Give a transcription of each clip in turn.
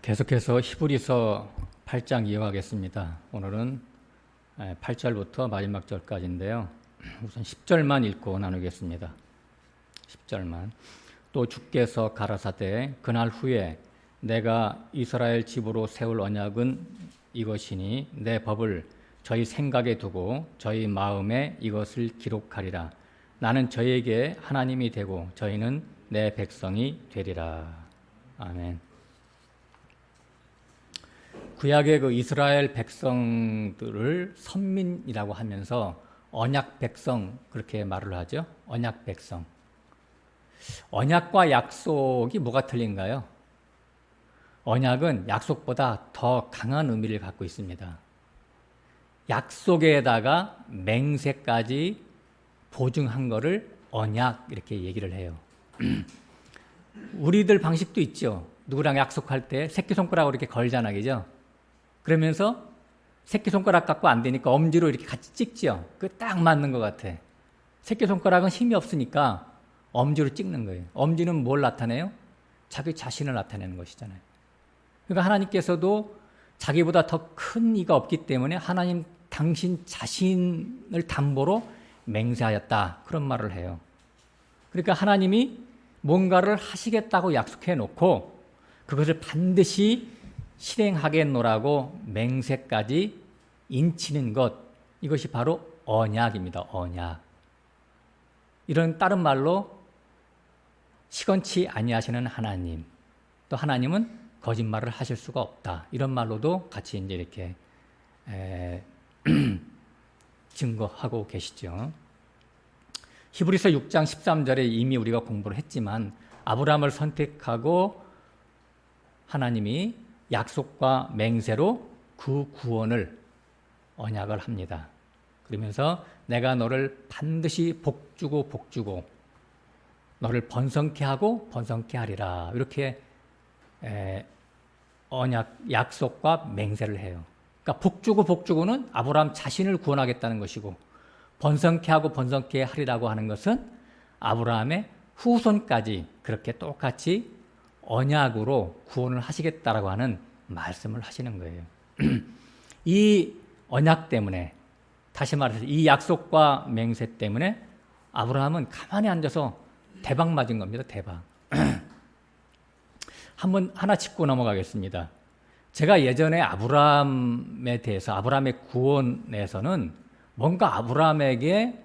계속해서 히브리서 8장 이어가겠습니다. 오늘은 8절부터 마지막 절까지인데요. 우선 10절만 읽고 나누겠습니다. 10절만. 또 주께서 가라사대 그날 후에 내가 이스라엘 집으로 세울 언약은 이것이니 내 법을 저희 생각에 두고 저희 마음에 이것을 기록하리라. 나는 저희에게 하나님이 되고 저희는 내 백성이 되리라. 아멘. 구약의 그 이스라엘 백성들을 선민이라고 하면서 언약 백성 그렇게 말을 하죠. 언약 백성. 언약과 약속이 뭐가 틀린가요? 언약은 약속보다 더 강한 의미를 갖고 있습니다. 약속에다가 맹세까지 보증한 거를 언약 이렇게 얘기를 해요. 우리들 방식도 있죠. 누구랑 약속할 때 새끼손가락으로 이렇게 걸잖아, 그죠? 그러면서 새끼손가락 갖고 안 되니까 엄지로 이렇게 같이 찍죠. 그 딱 맞는 것 같아. 새끼손가락은 힘이 없으니까 엄지로 찍는 거예요. 엄지는 뭘 나타내요? 자기 자신을 나타내는 것이잖아요. 그러니까 하나님께서도 자기보다 더 큰 이가 없기 때문에 하나님 당신 자신을 담보로 맹세하였다. 그런 말을 해요. 그러니까 하나님이 뭔가를 하시겠다고 약속해 놓고 그것을 반드시 실행하겠노라고 맹세까지 인치는 것, 이것이 바로 언약입니다. 언약. 이런 다른 말로 시건치 아니하시는 하나님, 또 하나님은 거짓말을 하실 수가 없다. 이런 말로도 같이 이제 이렇게 증거하고 계시죠. 히브리서 6장 13절에 이미 우리가 공부를 했지만 아브라함을 선택하고 하나님이 약속과 맹세로 그 구원을 언약을 합니다. 그러면서 내가 너를 반드시 복주고 너를 번성케 하고 번성케 하리라. 이렇게 언약, 약속과 맹세를 해요. 그러니까 복주고는 아브라함 자신을 구원하겠다는 것이고 번성케 하고 번성케 하리라고 하는 것은 아브라함의 후손까지 그렇게 똑같이 언약으로 구원을 하시겠다라고 하는 말씀을 하시는 거예요. 이 언약 때문에, 다시 말해서 이 약속과 맹세 때문에 아브라함은 가만히 앉아서 대박 맞은 겁니다. 대박. 한번 하나 짚고 넘어가겠습니다. 제가 예전에 아브라함에 대해서, 아브라함의 구원에서는 뭔가 아브라함에게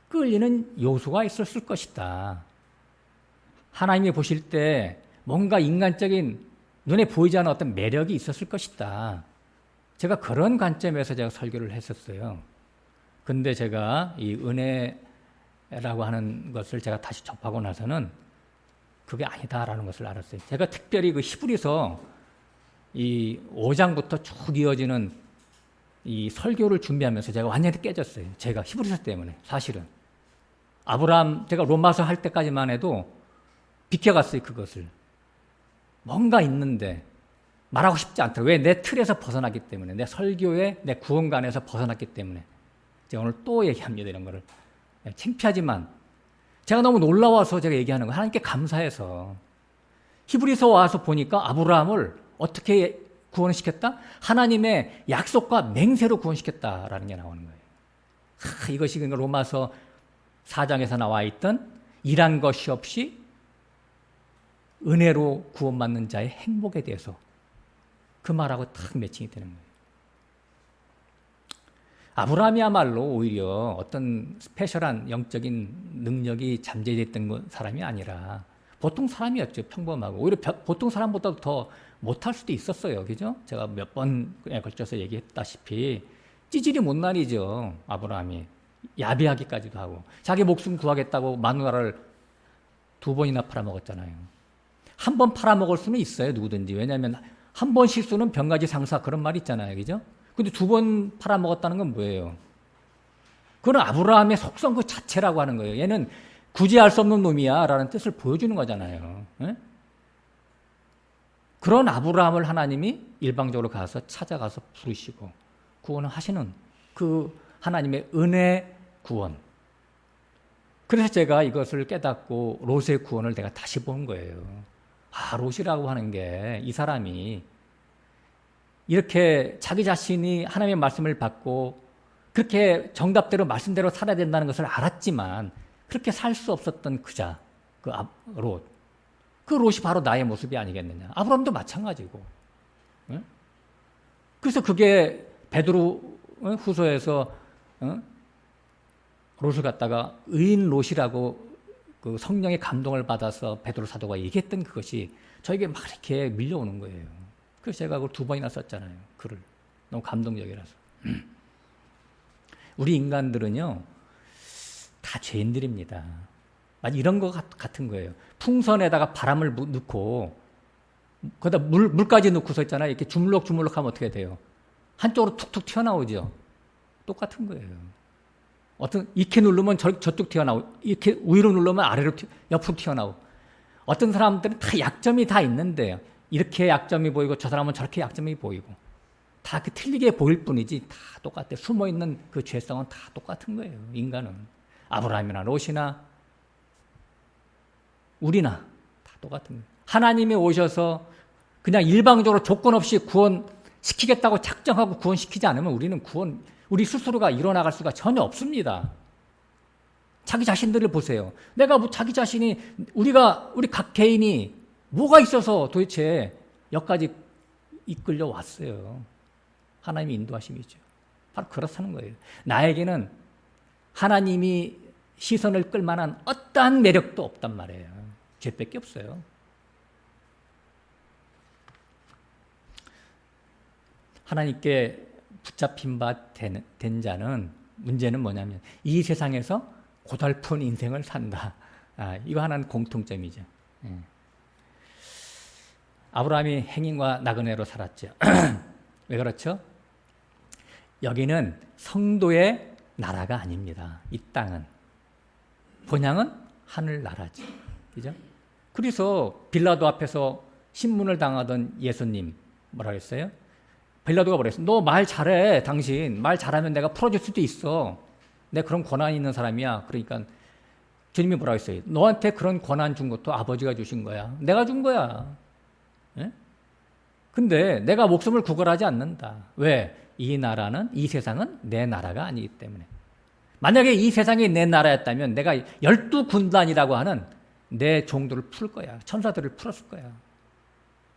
끌리는 요소가 있었을 것이다. 하나님이 보실 때 뭔가 인간적인 눈에 보이지 않는 어떤 매력이 있었을 것이다. 제가 그런 관점에서 제가 설교를 했었어요. 근데 제가 이 은혜라고 하는 것을 제가 다시 접하고 나서는 그게 아니다라는 것을 알았어요. 제가 특별히 그 히브리서 이 5장부터 쭉 이어지는 이 설교를 준비하면서 제가 완전히 깨졌어요. 제가 히브리서 때문에 사실은. 아브라함, 제가 로마서 할 때까지만 해도 비켜갔어요, 그것을. 뭔가 있는데 말하고 싶지 않다. 왜? 내 틀에서 벗어났기 때문에, 내 설교의 내 구원관에서 벗어났기 때문에. 제가 오늘 또 얘기합니다, 이런 거를. 창피하지만 제가 너무 놀라워서 제가 얘기하는 거예요. 하나님께 감사해서. 히브리서 와서 보니까 아브라함을 어떻게 구원을 시켰다? 하나님의 약속과 맹세로 구원시켰다라는 게 나오는 거예요. 이것이 로마서 4장에서 나와 있던 일한 것이 없이 은혜로 구원받는 자의 행복에 대해서 그 말하고 딱 매칭이 되는 거예요. 아브라함이야말로 오히려 어떤 스페셜한 영적인 능력이 잠재됐던 사람이 아니라 보통 사람이었죠. 평범하고. 오히려 보통 사람보다도 더 못할 수도 있었어요. 그죠? 제가 몇 번에 걸쳐서 얘기했다시피 찌질이 못난이죠. 아브라함이. 야비하기까지도 하고. 자기 목숨 구하겠다고 마누라를 2번이나 팔아먹었잖아요. 한 번 팔아먹을 수는 있어요. 누구든지. 왜냐하면 한 번 실수는 병가지 상사 그런 말 있잖아요. 그죠? 근데 2번 팔아먹었다는 건 뭐예요? 그건 아브라함의 속성 그 자체라고 하는 거예요. 얘는 굳이 알 수 없는 놈이야 라는 뜻을 보여주는 거잖아요. 에? 그런 아브라함을 하나님이 일방적으로 가서 찾아가서 부르시고 구원을 하시는 그 하나님의 은혜 구원. 그래서 제가 이것을 깨닫고 롯의 구원을 내가 다시 본 거예요. 롯이라고 하는 게 이 사람이 이렇게 자기 자신이 하나님의 말씀을 받고 그렇게 정답대로 말씀대로 살아야 된다는 것을 알았지만 그렇게 살 수 없었던 그자, 롯. 그 롯이 바로 나의 모습이 아니겠느냐. 아브라함도 마찬가지고. 그래서 그게 베드로 후서에서 롯을 갖다가 의인 롯이라고 그 성령의 감동을 받아서 베드로 사도가 얘기했던 그것이 저에게 막 이렇게 밀려오는 거예요. 그래서 제가 그걸 2번이나 썼잖아요. 글을. 너무 감동적이라서. 우리 인간들은요, 다 죄인들입니다. 마치 이런 거 같은 거예요. 풍선에다가 바람을 넣고, 거기다 물까지 넣고서 있잖아요. 이렇게 주물럭주물럭 하면 어떻게 돼요? 한쪽으로 툭툭 튀어나오죠. 똑같은 거예요. 이렇게 누르면 저쪽 튀어나오고, 이렇게 위로 누르면 아래로 옆으로 튀어나오고. 어떤 사람들은 다 약점이 다 있는데, 이렇게 약점이 보이고, 저 사람은 저렇게 약점이 보이고, 다 그 틀리게 보일 뿐이지, 다 똑같아요. 숨어있는 그 죄성은 다 똑같은 거예요. 인간은. 아브라함이나 롯이나, 우리나, 다 똑같은 거예요. 하나님이 오셔서 그냥 일방적으로 조건 없이 구원시키겠다고 작정하고 구원시키지 않으면 우리 스스로가 일어나갈 수가 전혀 없습니다. 자기 자신들을 보세요. 자기 자신이, 우리 각 개인이 뭐가 있어서 도대체 여기까지 이끌려 왔어요. 하나님의 인도하심이죠. 바로 그렇다는 거예요. 나에게는 하나님이 시선을 끌만한 어떠한 매력도 없단 말이에요. 죄밖에 없어요. 하나님께 붙잡힌 바 된 자는 문제는 뭐냐면 이 세상에서 고달픈 인생을 산다. 이거 하나는 공통점이죠. 아브라함이 행인과 나그네로 살았죠. 왜 그렇죠? 여기는 성도의 나라가 아닙니다. 이 땅은. 본향은 하늘나라죠. 그죠? 그래서 빌라도 앞에서 신문을 당하던 예수님 뭐라 그랬어요? 빌라도가 뭐랬어요? 너 말 잘해, 당신. 말 잘하면 내가 풀어줄 수도 있어. 내가 그런 권한이 있는 사람이야. 그러니까 주님이 뭐라고 했어요? 너한테 그런 권한 준 것도 아버지가 주신 거야. 내가 준 거야. 예? 근데 내가 목숨을 구걸하지 않는다. 왜? 이 나라는, 이 세상은 내 나라가 아니기 때문에. 만약에 이 세상이 내 나라였다면 내가 12군단이라고 하는 내 종들을 풀 거야. 천사들을 풀었을 거야.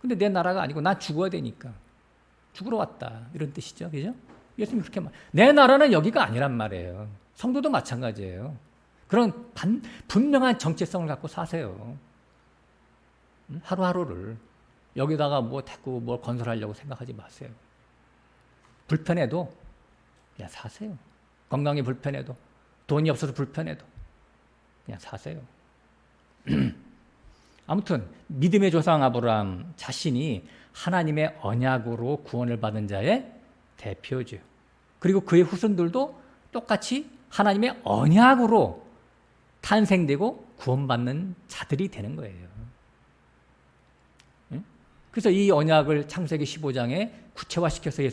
근데 내 나라가 아니고 난 죽어야 되니까. 죽으러 왔다. 이런 뜻이죠. 그죠? 예수님이 그렇게 내 나라는 여기가 아니란 말이에요. 성도도 마찬가지예요. 그런 분명한 정체성을 갖고 사세요. 하루하루를. 여기다가 대꾸 뭘 건설하려고 생각하지 마세요. 불편해도 그냥 사세요. 건강이 불편해도, 돈이 없어서 불편해도 그냥 사세요. 아무튼 믿음의 조상 아브라함 자신이 하나님의 언약으로 구원을 받은 자의 대표죠. 그리고 그의 후손들도 똑같이 하나님의 언약으로 탄생되고 구원받는 자들이 되는 거예요. 그래서 이 언약을 창세기 15장에 구체화시켜서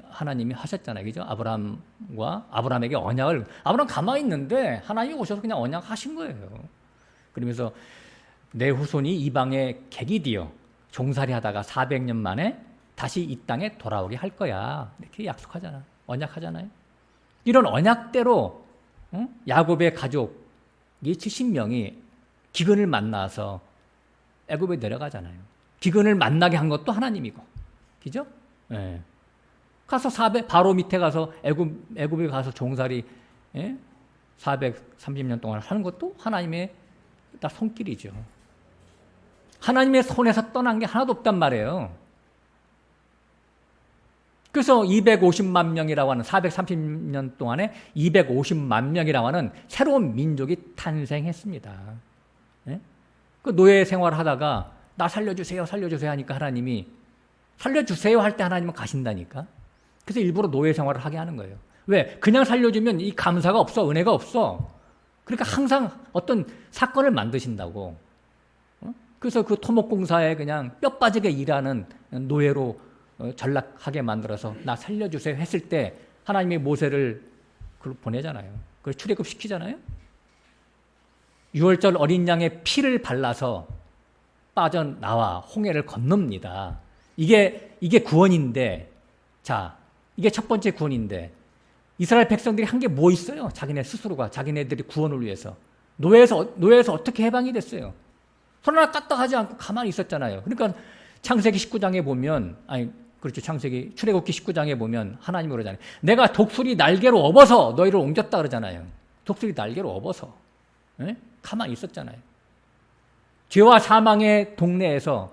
하나님이 하셨잖아요. 그죠? 아브라함에게 언약을, 아브라함 가만히 있는데 하나님이 오셔서 그냥 언약 하신 거예요. 그러면서 내 후손이 이방의 객이 되어 종살이 하다가 400년 만에 다시 이 땅에 돌아오게 할 거야. 이렇게 약속하잖아. 언약하잖아요. 이런 언약대로 야곱의 가족이 70명이 기근을 만나서 애굽에 내려가잖아요. 기근을 만나게 한 것도 하나님이고. 그죠? 예. 가서 바로 밑에 가서 애굽에 가서 종살이 430년 동안 하는 것도 하나님의 다 손길이죠. 하나님의 손에서 떠난 게 하나도 없단 말이에요. 그래서 250만 명이라고 하는 430년 동안에 250만 명이라고 하는 새로운 민족이 탄생했습니다. 그 노예 생활을 하다가 나 살려주세요 하니까 하나님이 살려주세요 할 때 하나님은 가신다니까. 그래서 일부러 노예 생활을 하게 하는 거예요. 왜? 그냥 살려주면 이 감사가 없어, 은혜가 없어. 그러니까 항상 어떤 사건을 만드신다고. 그래서 그 토목공사에 그냥 뼈 빠지게 일하는 노예로 전락하게 만들어서 나 살려주세요 했을 때 하나님이 모세를 그걸 보내잖아요. 그걸 출애굽시키잖아요. 6월절 어린 양의 피를 발라서 빠져나와 홍해를 건넙니다. 이게 구원인데, 자, 이게 첫 번째 구원인데, 이스라엘 백성들이 한 게 뭐 있어요? 자기네 스스로가, 자기네들이 구원을 위해서. 노예에서 어떻게 해방이 됐어요? 손 하나 까딱하지 않고 가만히 있었잖아요. 그러니까 창세기 19장에 보면, 그렇죠. 출애굽기 19장에 보면 하나님이 그러잖아요. 내가 독수리 날개로 업어서 너희를 옮겼다 그러잖아요. 독수리 날개로 업어서. 네? 가만히 있었잖아요. 죄와 사망의 동네에서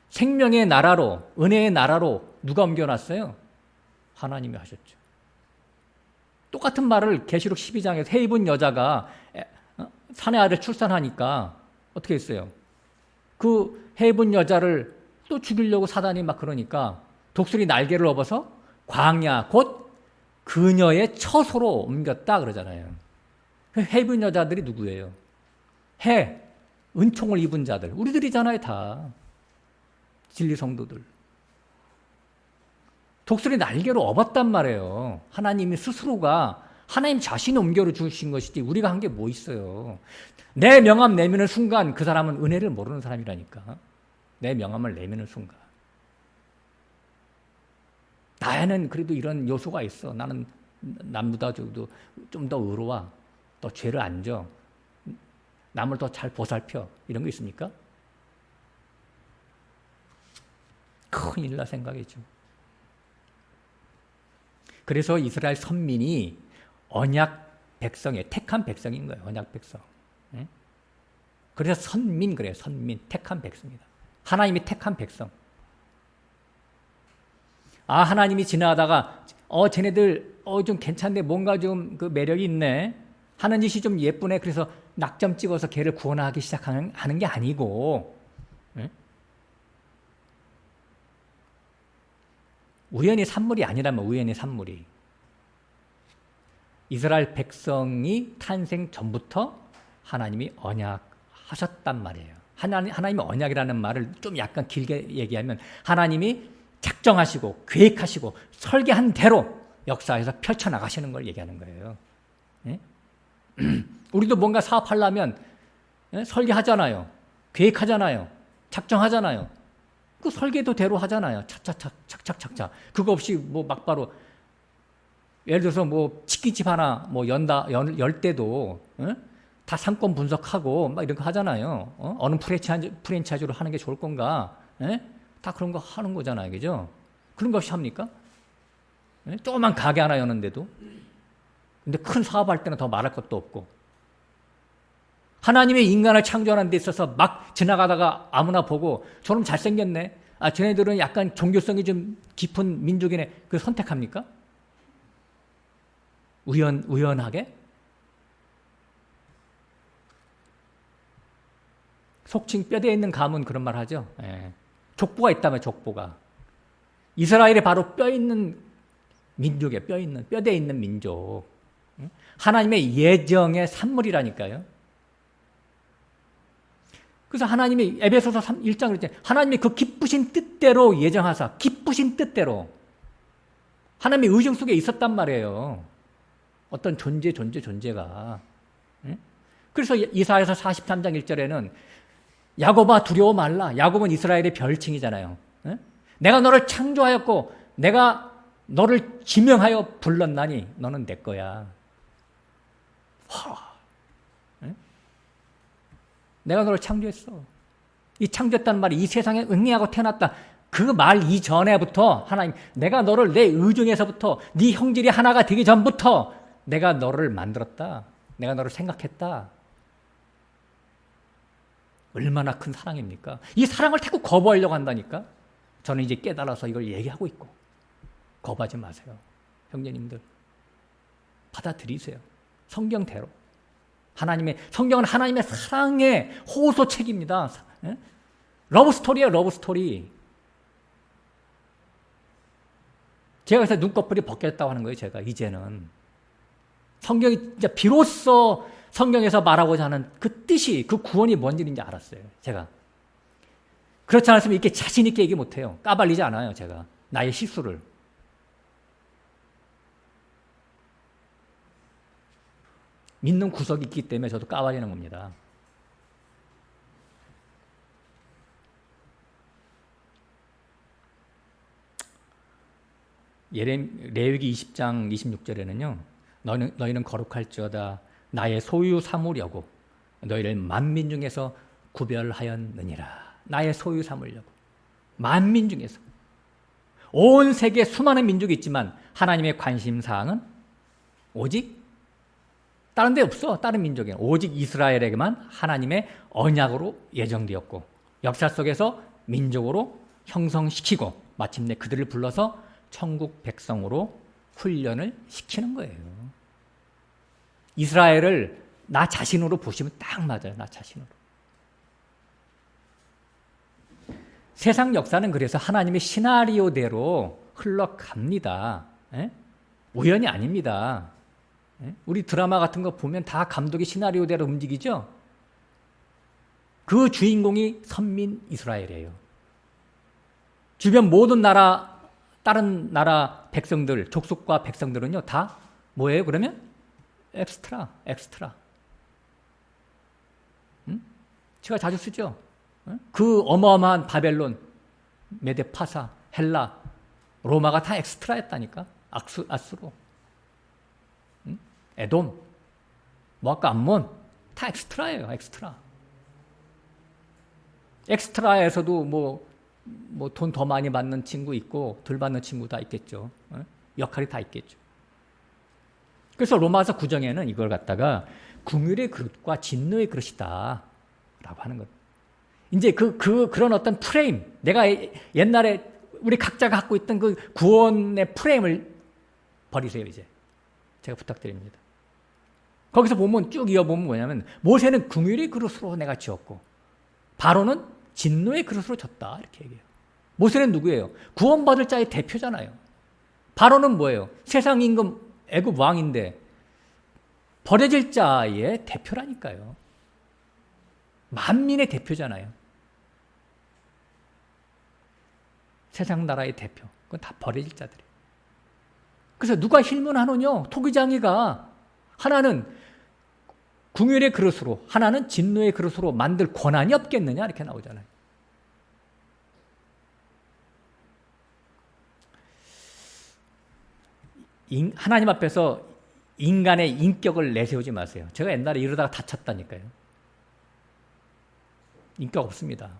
생명의 나라로, 은혜의 나라로 누가 옮겨놨어요? 하나님이 하셨죠. 똑같은 말을 계시록 12장에서 해 입은 여자가 사내 아들 출산하니까 어떻게 했어요? 그 해 입은 여자를 또 죽이려고 사단이 막 그러니까 독수리 날개를 업어서 광야 곧 그녀의 처소로 옮겼다 그러잖아요. 해 입은 여자들이 누구예요? 은총을 입은 자들, 우리들이잖아요. 다 진리 성도들. 독수리 날개로 업었단 말이에요. 하나님이 스스로가 하나님 자신이 옮겨 주신 것이지 우리가 한 게 뭐 있어요. 내 명함 내미는 순간 그 사람은 은혜를 모르는 사람이라니까. 내 명함을 내미는 순간. 나에는 그래도 이런 요소가 있어. 나는 남보다 좀 더 의로워. 더 죄를 안 져. 남을 더 잘 보살펴. 이런 거 있습니까? 큰일 날 생각이죠. 그래서 이스라엘 선민이 언약 백성의 택한 백성인 거예요. 언약 백성. 그래서 선민 그래요. 선민. 택한 백성이다. 하나님이 택한 백성. 하나님이 지나가다가 쟤네들 좀 괜찮네. 뭔가 좀 그 매력이 있네. 하는 짓이 좀 예쁘네. 그래서 낙점 찍어서 걔를 구원하기 시작하는 게 아니고 우연히 산물이 아니라면 우연히 산물이. 이스라엘 백성이 탄생 전부터 하나님이 언약하셨단 말이에요. 하나님의 언약이라는 말을 좀 약간 길게 얘기하면 하나님이 작정하시고 계획하시고 설계한 대로 역사에서 펼쳐나가시는 걸 얘기하는 거예요. 예? 우리도 뭔가 사업하려면 설계하잖아요. 계획하잖아요. 작정하잖아요. 그 설계도 대로 하잖아요. 착착착착착착. 그거 없이 뭐 막바로 예를 들어서 뭐 치킨집 하나 뭐 열 때도 다 상권 분석하고 막 이런 거 하잖아요. 어느 프랜차이즈로 하는 게 좋을 건가? 다 그런 거 하는 거잖아요. 그죠? 그런 거 없이 합니까? 조그만 가게 하나 여는데도. 근데 큰 사업할 때는 더 말할 것도 없고. 하나님의 인간을 창조하는 데 있어서 막 지나가다가 아무나 보고 저놈 잘생겼네. 쟤네들은 약간 종교성이 좀 깊은 민족이네. 그 선택합니까? 우연하게? 속칭 뼈대에 있는 가문 그런 말 하죠. 족보가 있다면 족보가. 이스라엘이 바로 뼈 있는 민족이에요. 뼈대에 있는 민족. 하나님의 예정의 산물이라니까요. 그래서 하나님이 에베소서 1장 그랬잖아요. 하나님이 그 기쁘신 뜻대로 예정하사 기쁘신 뜻대로 하나님의 의정 속에 있었단 말이에요. 어떤 존재가. 그래서 이사야서 43장 1절에는 야곱아 두려워 말라. 야곱은 이스라엘의 별칭이잖아요. 내가 너를 창조하였고 내가 너를 지명하여 불렀나니 너는 내 거야. 내가 너를 창조했어. 이 창조했다는 말이 이 세상에 응애하고 태어났다. 그 말 이전에부터 하나님 내가 너를 내 의중에서부터 네 형질이 하나가 되기 전부터 내가 너를 만들었다. 내가 너를 생각했다. 얼마나 큰 사랑입니까? 이 사랑을 자꾸 거부하려고 한다니까. 저는 이제 깨달아서 이걸 얘기하고 있고 거부하지 마세요. 형제님들 받아들이세요. 성경대로. 성경은 하나님의 사랑의 호소책입니다. 러브스토리예요. 러브스토리. 제가 그래서 눈꺼풀이 벗겼다고 하는 거예요. 제가 이제는 성경이 이제 비로소 성경에서 말하고자 하는 그 뜻이 그 구원이 뭔지인지 알았어요. 제가 그렇지 않았으면 이렇게 자신 있게 얘기 못해요. 까발리지 않아요. 제가 나의 실수를. 믿는 구석이 있기 때문에 저도 까발리는 겁니다. 레위기 20장 26절에는요. 너희는 거룩할지어다 나의 소유 삼으려고 너희를 만민 중에서 구별하였느니라. 나의 소유 삼으려고. 만민 중에서. 온 세계에 수많은 민족이 있지만 하나님의 관심사항은 오직 다른 데 없어. 다른 민족에는. 오직 이스라엘에게만 하나님의 언약으로 예정되었고 역사 속에서 민족으로 형성시키고 마침내 그들을 불러서 천국 백성으로 훈련을 시키는 거예요. 이스라엘을 나 자신으로 보시면 딱 맞아요. 나 자신으로. 세상 역사는 그래서 하나님의 시나리오대로 흘러갑니다. 에? 우연이 아닙니다. 에? 우리 드라마 같은 거 보면 다 감독의 시나리오대로 움직이죠? 그 주인공이 선민 이스라엘이에요. 주변 모든 나라, 다른 나라 백성들, 족속과 백성들은요, 다 뭐예요, 그러면? 엑스트라. 응? 제가 자주 쓰죠? 그 어마어마한 바벨론, 메데파사, 헬라, 로마가 다 엑스트라였다니까. 아수로, 응? 에돔, 모압과 암몬 다 엑스트라예요. 엑스트라에서도 뭐 돈 더 많이 받는 친구 있고 덜 받는 친구 다 있겠죠. 역할이 다 있겠죠. 그래서 로마서 9장에는 이걸 갖다가 궁율의 그릇과 진노의 그릇이다 라고 하는 거예요. 이제 그런 어떤 프레임, 내가 옛날에 우리 각자가 갖고 있던 그 구원의 프레임을 버리세요, 이제. 제가 부탁드립니다. 거기서 보면 쭉 이어보면 뭐냐면, 모세는 궁율의 그릇으로 내가 지었고, 바로는 진노의 그릇으로 졌다. 이렇게 얘기해요. 모세는 누구예요? 구원받을 자의 대표잖아요. 바로는 뭐예요? 세상 임금 애굽 왕인데, 버려질 자의 대표라니까요. 만민의 대표잖아요. 세상 나라의 대표. 그건 다 버려질 자들이에요. 그래서 누가 힐문하느냐? 토기장이가 하나는 궁율의 그릇으로, 하나는 진노의 그릇으로 만들 권한이 없겠느냐? 이렇게 나오잖아요. 하나님 앞에서 인간의 인격을 내세우지 마세요. 제가 옛날에 이러다가 다쳤다니까요. 인격 없습니다.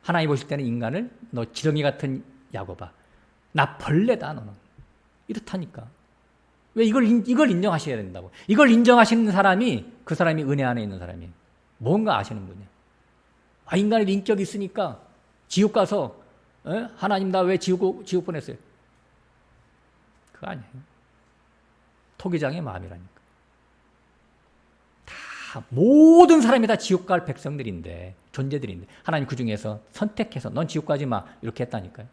하나님 보실 때는 인간을 너 지렁이 같은 야곱아, 나 벌레다 너는. 이렇다니까. 왜 이걸 인정하셔야 된다고. 이걸 인정하시는 사람이 그 사람이 은혜 안에 있는 사람이에요. 뭔가 아시는 분이에요. 인간의 인격이 있으니까 지옥 가서 하나님 나 왜 지옥 보냈어요? 그거 아니에요. 토기장의 마음이라니까. 모든 사람이 다 지옥 갈 백성들인데, 존재들인데 하나님 그 중에서 선택해서 넌 지옥 가지 마 이렇게 했다니까요.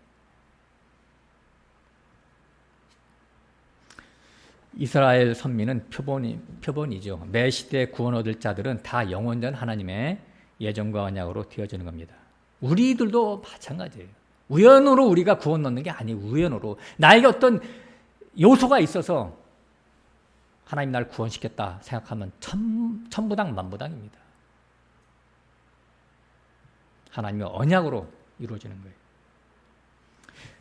이스라엘 선민은 표본이죠. 매 시대에 구원 얻을 자들은 다 영원전 하나님의 예정과 언약으로 되어지는 겁니다. 우리들도 마찬가지예요. 우연으로 우리가 구원 얻는 게 아니에요. 우연으로 나에게 어떤 요소가 있어서 하나님 나를 구원시켰다 생각하면 천부당 만부당입니다. 하나님의 언약으로 이루어지는 거예요.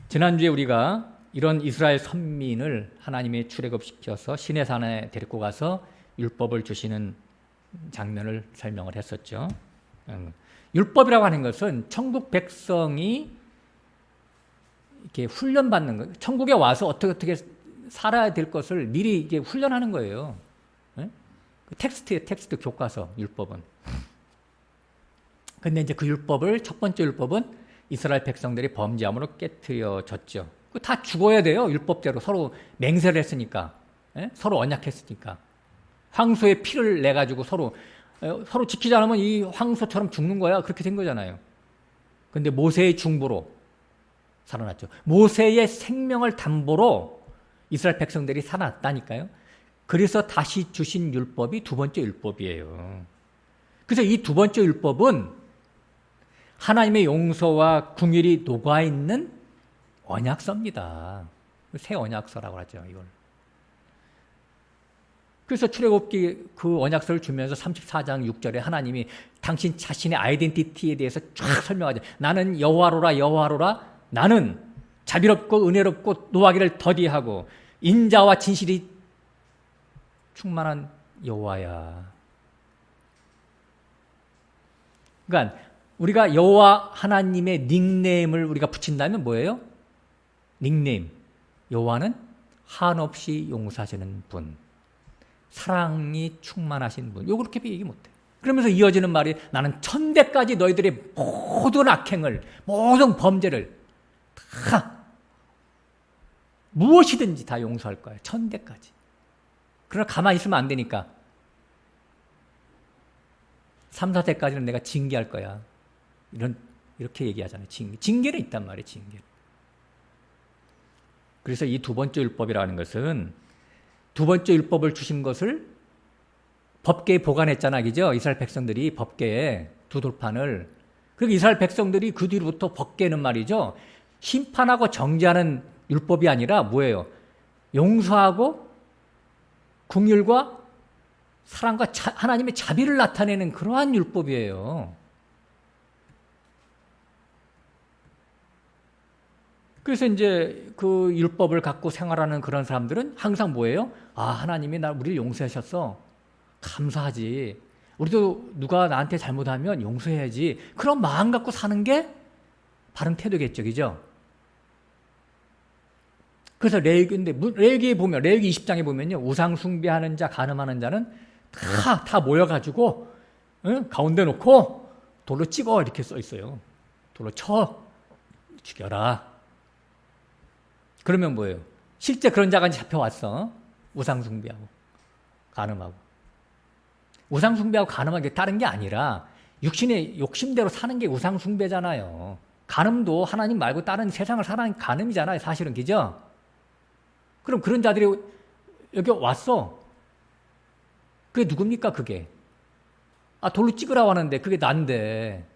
지난주에 우리가 이런 이스라엘 선민을 하나님이 출애굽시켜서 시내산에 데리고 가서 율법을 주시는 장면을 설명을 했었죠. 율법이라고 하는 것은 천국 백성이 이렇게 훈련받는 거, 천국에 와서 어떻게 살아야 될 것을 미리 이게 훈련하는 거예요. 텍스트 교과서 율법은. 근데 이제 그 율법을 첫 번째 율법은 이스라엘 백성들이 범죄함으로 깨트려졌죠. 다 죽어야 돼요. 율법대로 서로 맹세를 했으니까, 서로 언약했으니까. 황소의 피를 내 가지고 서로 지키지 않으면 이 황소처럼 죽는 거야. 그렇게 된 거잖아요. 근데 모세의 중보로 살아났죠. 모세의 생명을 담보로 이스라엘 백성들이 살아났다니까요. 그래서 다시 주신 율법이 두 번째 율법이에요. 그래서 이 두 번째 율법은 하나님의 용서와 긍휼이 녹아있는 언약서입니다. 새 언약서라고 하죠, 이걸. 그래서 출애굽기 그 언약서를 주면서 34장 6절에 하나님이 당신 자신의 아이덴티티에 대해서 쫙 설명하죠. 나는 여호와로라. 나는 자비롭고 은혜롭고 노하기를 더디하고 인자와 진실이 충만한 여호와야. 그러니까 우리가 여호와 하나님의 닉네임을 우리가 붙인다면 뭐예요? 닉네임. 여호와는 한없이 용서하시는 분, 사랑이 충만하신 분. 요거 그렇게 얘기 못해. 그러면서 이어지는 말이 나는 천대까지 너희들의 모든 악행을, 모든 범죄를 다 무엇이든지 다 용서할 거야. 천대까지. 그러나 가만히 있으면 안 되니까 3, 4대까지는 내가 징계할 거야. 이렇게 얘기하잖아요. 징계는 있단 말이에요. 징계. 그래서 이 두 번째 율법이라는 것은 두 번째 율법을 주신 것을 법계에 보관했잖아. 그죠? 이스라엘 백성들이 법계에 두 돌판을. 그리고 이스라엘 백성들이 그 뒤로부터 법계는 말이죠. 심판하고 정죄하는 율법이 아니라 뭐예요? 용서하고 긍휼과 사랑과 하나님의 자비를 나타내는 그러한 율법이에요. 그래서 이제 그 율법을 갖고 생활하는 그런 사람들은 항상 뭐예요? 아, 하나님이 우리를 용서하셨어. 감사하지. 우리도 누가 나한테 잘못하면 용서해야지. 그런 마음 갖고 사는 게 바른 태도겠죠. 그죠? 그래서 레위기에 보면, 레위기 20장에 보면요. 우상 숭배하는 자, 간음하는 자는 다 모여가지고, 가운데 놓고 돌로 찍어. 이렇게 써 있어요. 돌로 쳐. 죽여라. 그러면 뭐예요? 실제 그런 자가 잡혀왔어. 우상 숭배하고, 간음하고. 우상 숭배하고 간음하는 게 다른 게 아니라 육신의 욕심대로 사는 게 우상 숭배잖아요. 간음도 하나님 말고 다른 세상을 살아가는 간음이잖아요. 사실은. 그죠? 그럼 그런 자들이 여기 왔어. 그게 누굽니까, 그게? 아, 돌로 찍으라고 하는데, 그게 난데.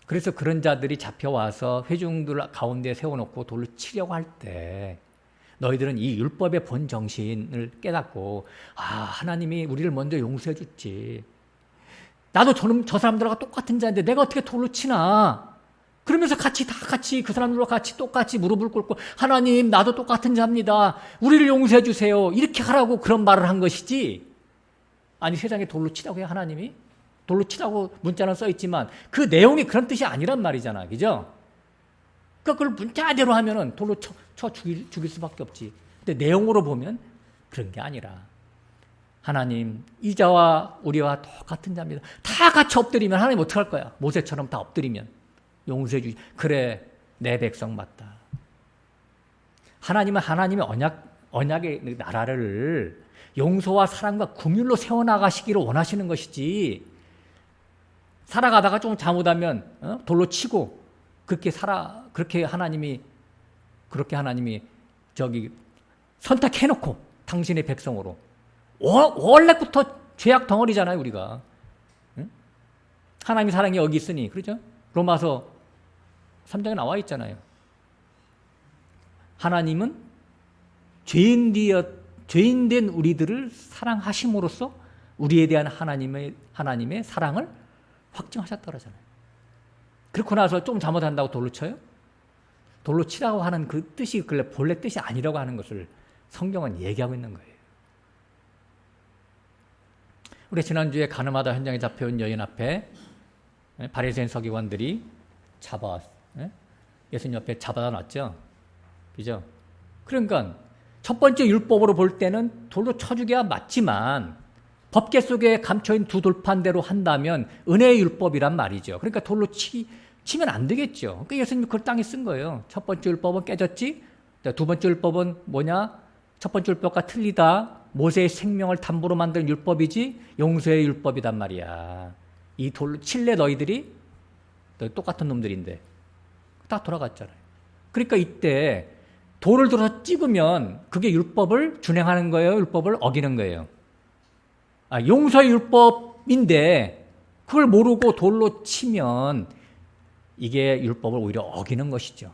그래서 그런 자들이 잡혀와서 회중들 가운데 세워놓고 돌로 치려고 할 때, 너희들은 이 율법의 본 정신을 깨닫고, 아, 하나님이 우리를 먼저 용서해 줬지. 나도 저 사람들과 똑같은 자인데 내가 어떻게 돌로 치나? 그러면서 다 같이 그 사람들과 같이 똑같이 무릎을 꿇고 하나님 나도 똑같은 자입니다. 우리를 용서해 주세요. 이렇게 하라고 그런 말을 한 것이지. 아니 세상에 돌로 치라고 해요 하나님이? 돌로 치라고 문자는 써 있지만 그 내용이 그런 뜻이 아니란 말이잖아. 그죠? 그러니까 그걸 문자대로 하면은 돌로 쳐 죽일 수밖에 없지. 근데 내용으로 보면 그런 게 아니라 하나님 이자와 우리와 똑같은 자입니다. 다 같이 엎드리면 하나님 어떡할 거야? 모세처럼 다 엎드리면 용서해 주지. 그래 내 백성 맞다. 하나님은 하나님의 언약의 나라를 용서와 사랑과 긍휼로 세워나가시기를 원하시는 것이지. 살아가다가 좀 잘못하면 돌로 치고 그렇게 하나님이 저기 선택해놓고 당신의 백성으로 원래부터 죄악 덩어리잖아요 우리가. 응? 하나님의 사랑이 여기 있으니 그렇죠? 로마서 3장에 나와 있잖아요. 하나님은 죄인된 우리들을 사랑하심으로써 우리에 대한 하나님의 사랑을 확증하셨다고 하잖아요. 그렇고 나서 좀 잘못한다고 돌로 쳐요? 돌로 치라고 하는 그 뜻이 본래 뜻이 아니라고 하는 것을 성경은 얘기하고 있는 거예요. 우리 지난주에 가늠하다 현장에 잡혀온 여인 앞에 바리새인 서기관들이 예수님 옆에 잡아다 놨죠. 그죠? 그러니까 첫 번째 율법으로 볼 때는 돌로 쳐주기가 맞지만 법계 속에 감춰있는 두 돌판대로 한다면 은혜의 율법이란 말이죠. 그러니까 돌로 치면 안 되겠죠. 그러니까 예수님이 그걸 땅에 쓴 거예요. 첫 번째 율법은 깨졌지. 두 번째 율법은 뭐냐? 첫 번째 율법과 틀리다. 모세의 생명을 담보로 만든 율법이지 용서의 율법이단 말이야. 이 돌로 칠래 너희들이 똑같은 놈들인데 딱 돌아갔잖아요. 그러니까 이때 돌을 들어서 찍으면 그게 율법을 준행하는 거예요? 율법을 어기는 거예요? 용서의 율법인데 그걸 모르고 돌로 치면 이게 율법을 오히려 어기는 것이죠.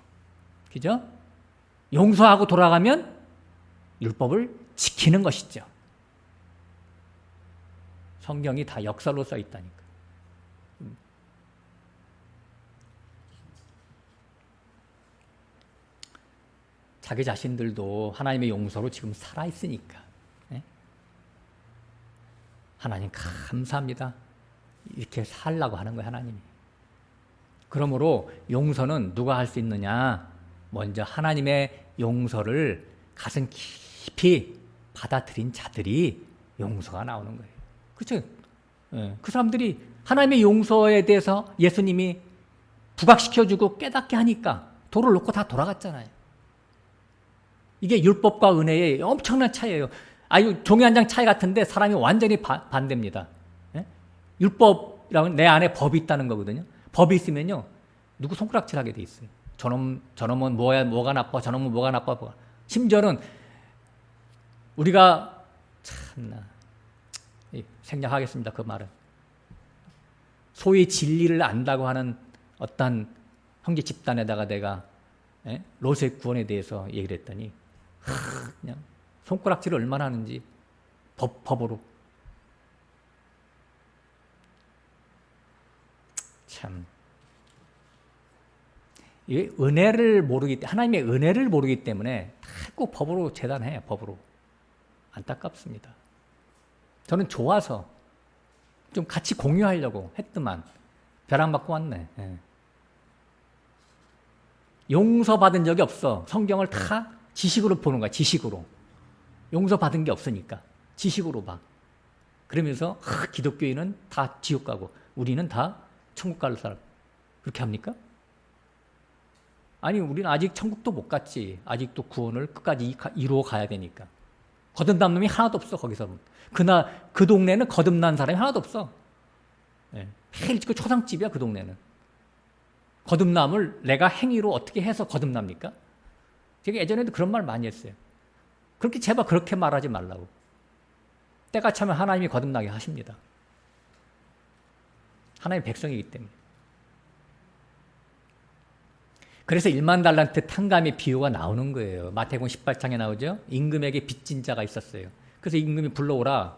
그죠? 용서하고 돌아가면 율법을 지키는 것이죠. 성경이 다 역설로 써 있다니까. 자기 자신들도 하나님의 용서로 지금 살아있으니까. 네? 하나님 감사합니다. 이렇게 살라고 하는 거예요, 하나님이. 그러므로 용서는 누가 할 수 있느냐? 먼저 하나님의 용서를 가슴 깊이 받아들인 자들이 용서가 나오는 거예요. 그렇죠? 네. 그 사람들이 하나님의 용서에 대해서 예수님이 부각시켜주고 깨닫게 하니까 돌을 놓고 다 돌아갔잖아요. 이게 율법과 은혜의 엄청난 차이예요. 아유, 종이 한 장 차이 같은데 사람이 완전히 반대입니다. 예? 율법이라는 내 안에 법이 있다는 거거든요. 법이 있으면요, 누구 손가락질하게 돼 있어요. 저놈은 뭐가 나빠, 저놈은 뭐가 나빠. 심지어는 우리가 참나 생략하겠습니다. 그 말은 소위 진리를 안다고 하는 어떤 형제 집단에다가 내가 롯의 구원에 대해서 얘기를 했더니 그냥 손가락질을 얼마나 하는지 법으로 참 이 은혜를 하나님의 은혜를 모르기 때문에 자꾸 법으로 재단해. 법으로. 안타깝습니다. 저는 좋아서 좀 같이 공유하려고 했더만 벼락맞고 왔네. 예. 용서받은 적이 없어. 성경을 다 지식으로 보는 거야. 지식으로. 용서받은 게 없으니까 지식으로 봐. 그러면서 기독교인은 다 지옥 가고 우리는 다 천국 갈 사람. 그렇게 합니까? 아니, 우리는 아직 천국도 못 갔지. 아직도 구원을 끝까지 이루어 가야 되니까. 거듭난 놈이 하나도 없어. 거기서 그 동네는 거듭난 사람이 하나도 없어. 예. 매일 그 초상집이야. 그 동네는. 거듭남을 내가 행위로 어떻게 해서 거듭납니까? 제가 예전에도 그런 말 많이 했어요. 그렇게 제발 그렇게 말하지 말라고. 때가 차면 하나님이 거듭나게 하십니다. 하나님의 백성이기 때문에. 그래서 1만 달란트 탕감의 비유가 나오는 거예요. 마태복음 18장에 나오죠. 임금에게 빚진 자가 있었어요. 그래서 임금이 불러오라.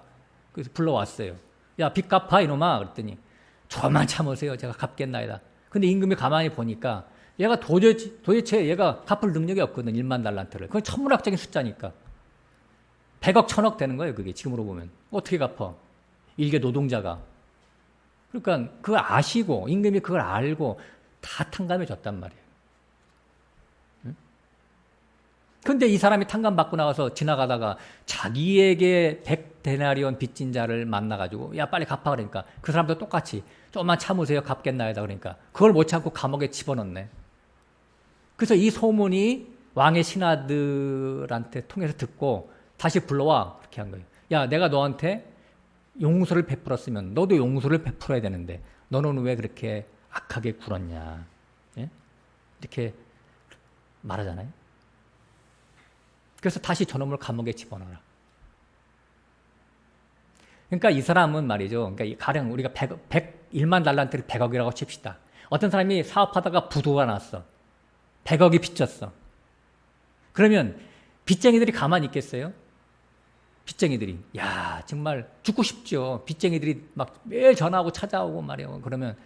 그래서 불러왔어요. 야, 빚 갚아 이놈아. 그랬더니 조금만 참으세요. 제가 갚겠나이다. 근데 임금이 가만히 보니까 얘가 도대체 얘가 갚을 능력이 없거든. 1만 달란트를. 그건 천문학적인 숫자니까. 100억, 1000억 되는 거예요. 그게 지금으로 보면. 어떻게 갚아? 일개 노동자가. 그러니까 그걸 아시고 임금이 그걸 알고 다 탕감해 줬단 말이에요. 근데 이 사람이 탕감 받고 나와서 지나가다가 자기에게 100데나리온 빚진 자를 만나가지고 야 빨리 갚아 그러니까 그 사람도 똑같이 조금만 참으세요 갚겠나이다 그러니까 그걸 못 참고 감옥에 집어넣네. 그래서 이 소문이 왕의 신하들한테 통해서 듣고 다시 불러와 그렇게 한 거예요. 야 내가 너한테 용서를 베풀었으면 너도 용서를 베풀어야 되는데 너는 왜 그렇게 악하게 굴었냐. 예? 이렇게 말하잖아요. 그래서 다시 저놈을 감옥에 집어넣어라. 그러니까 이 사람은 말이죠. 그러니까 가령 우리가 100만 달란트를 100억이라고 칩시다. 어떤 사람이 사업하다가 부도가 났어. 100억이 빚졌어. 그러면 빚쟁이들이 가만히 있겠어요? 빚쟁이들이. 야, 정말 죽고 싶죠. 빚쟁이들이 막 매일 전화하고 찾아오고 말이에요. 그러면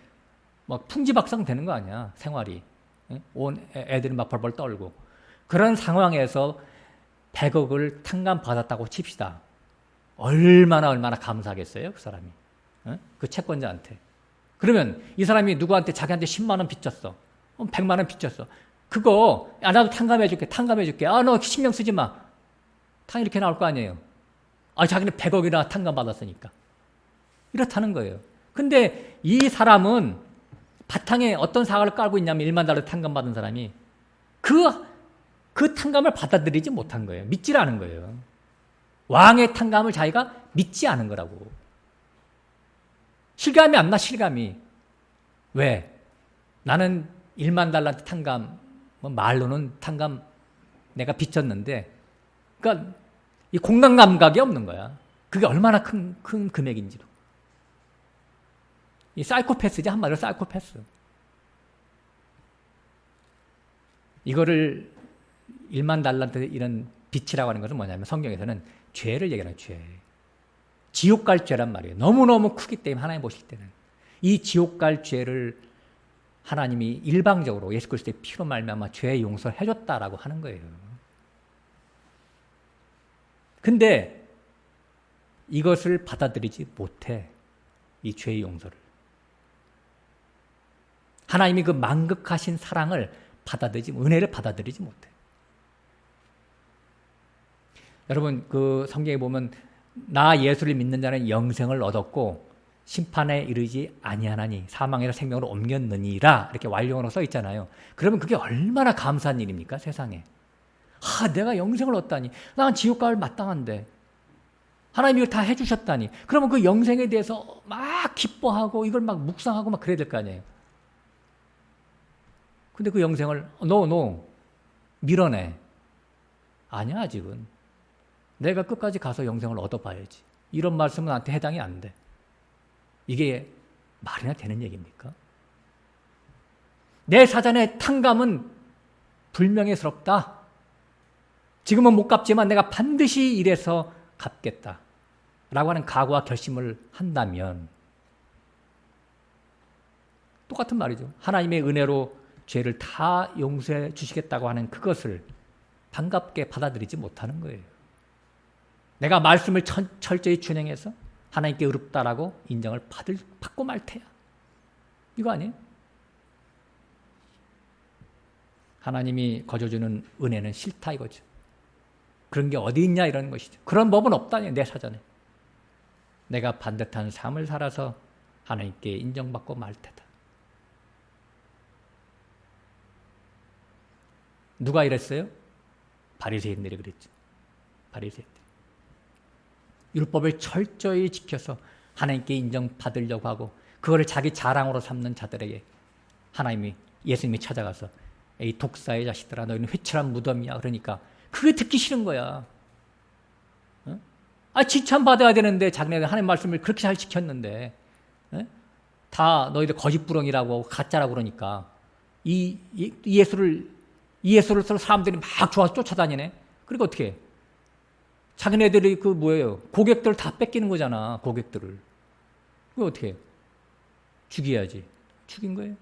막 풍지박상 되는 거 아니야, 생활이. 온 애들이 막 벌벌 떨고. 그런 상황에서 100억을 탕감받았다고 칩시다. 얼마나 감사하겠어요, 그 사람이. 그 채권자한테. 그러면 이 사람이 누구한테 자기한테 10만 원 빚졌어. 100만 원 빚졌어. 그거 나도 탕감해줄게. 너 신경 쓰지 마. 이렇게 나올 거 아니에요. 자기는 100억이나 탕감받았으니까. 이렇다는 거예요. 근데 이 사람은 바탕에 어떤 사과를 깔고 있냐면 1만 달러 탕감받은 사람이 그 탕감을 받아들이지 못한 거예요. 믿질 않은 거예요. 왕의 탕감을 자기가 믿지 않은 거라고. 실감이 안 나, 실감이. 왜? 나는 1만 달러한테 탕감, 말로는 탕감 내가 빚졌는데, 그러니까 이 공감 감각이 없는 거야. 그게 얼마나 큰 금액인지도. 이 사이코패스지, 한마디로 사이코패스. 이거를 1만 달란트 이런 빚이라고 하는 것은 뭐냐면 성경에서는 죄를 얘기하는 죄. 지옥 갈 죄란 말이에요. 너무너무 크기 때문에 하나님 보실 때는. 이 지옥 갈 죄를 하나님이 일방적으로 예수 그리스도의 피로 말미암아 죄 용서를 해줬다라고 하는 거예요. 근데 이것을 받아들이지 못해. 이 죄의 용서를. 하나님이 그 만극하신 사랑을 은혜를 받아들이지 못해. 여러분, 그 성경에 보면 나 예수를 믿는 자는 영생을 얻었고 심판에 이르지 아니하나니 사망에서 생명으로 옮겼느니라 이렇게 완료로 써 있잖아요. 그러면 그게 얼마나 감사한 일입니까? 세상에. 내가 영생을 얻다니. 난 지옥 가를 마땅한데. 하나님이 이걸 다 해주셨다니. 그러면 그 영생에 대해서 막 기뻐하고 이걸 막 묵상하고 막 그래야 될 거 아니에요. 근데 그 영생을 밀어내. 아니야, 아직은. 내가 끝까지 가서 영생을 얻어봐야지. 이런 말씀은 나한테 해당이 안 돼. 이게 말이나 되는 얘기입니까? 내 사전의 탕감은 불명예스럽다. 지금은 못 갚지만 내가 반드시 이래서 갚겠다. 라고 하는 각오와 결심을 한다면 똑같은 말이죠. 하나님의 은혜로 죄를 다 용서해 주시겠다고 하는 그것을 반갑게 받아들이지 못하는 거예요. 내가 말씀을 철저히 준행해서 하나님께 의롭다라고 인정을 받고 말 테야. 이거 아니에요? 하나님이 거저주는 은혜는 싫다 이거죠. 그런 게 어디 있냐 이런 것이죠. 그런 법은 없다니 내 사전에. 내가 반듯한 삶을 살아서 하나님께 인정받고 말 테다. 누가 이랬어요? 바리새인들이 그랬죠. 바리새인들. 율법을 철저히 지켜서 하나님께 인정받으려고 하고 그거를 자기 자랑으로 삼는 자들에게 예수님이 찾아가서 이 독사의 자식들아 너희는 회칠한 무덤이야. 그러니까 그게 듣기 싫은 거야. 칭찬받아야 되는데 자기네들 하나님 말씀을 그렇게 잘 지켰는데 다 너희들 거짓부렁이라고 가짜라고 그러니까 이 예수를 사람들이 막 좋아서 쫓아다니네. 그러니까 어떻게 해? 자기네들이 고객들 다 뺏기는 거잖아. 고객들을. 그거 어떻게 해? 죽여야지. 죽인 거예요.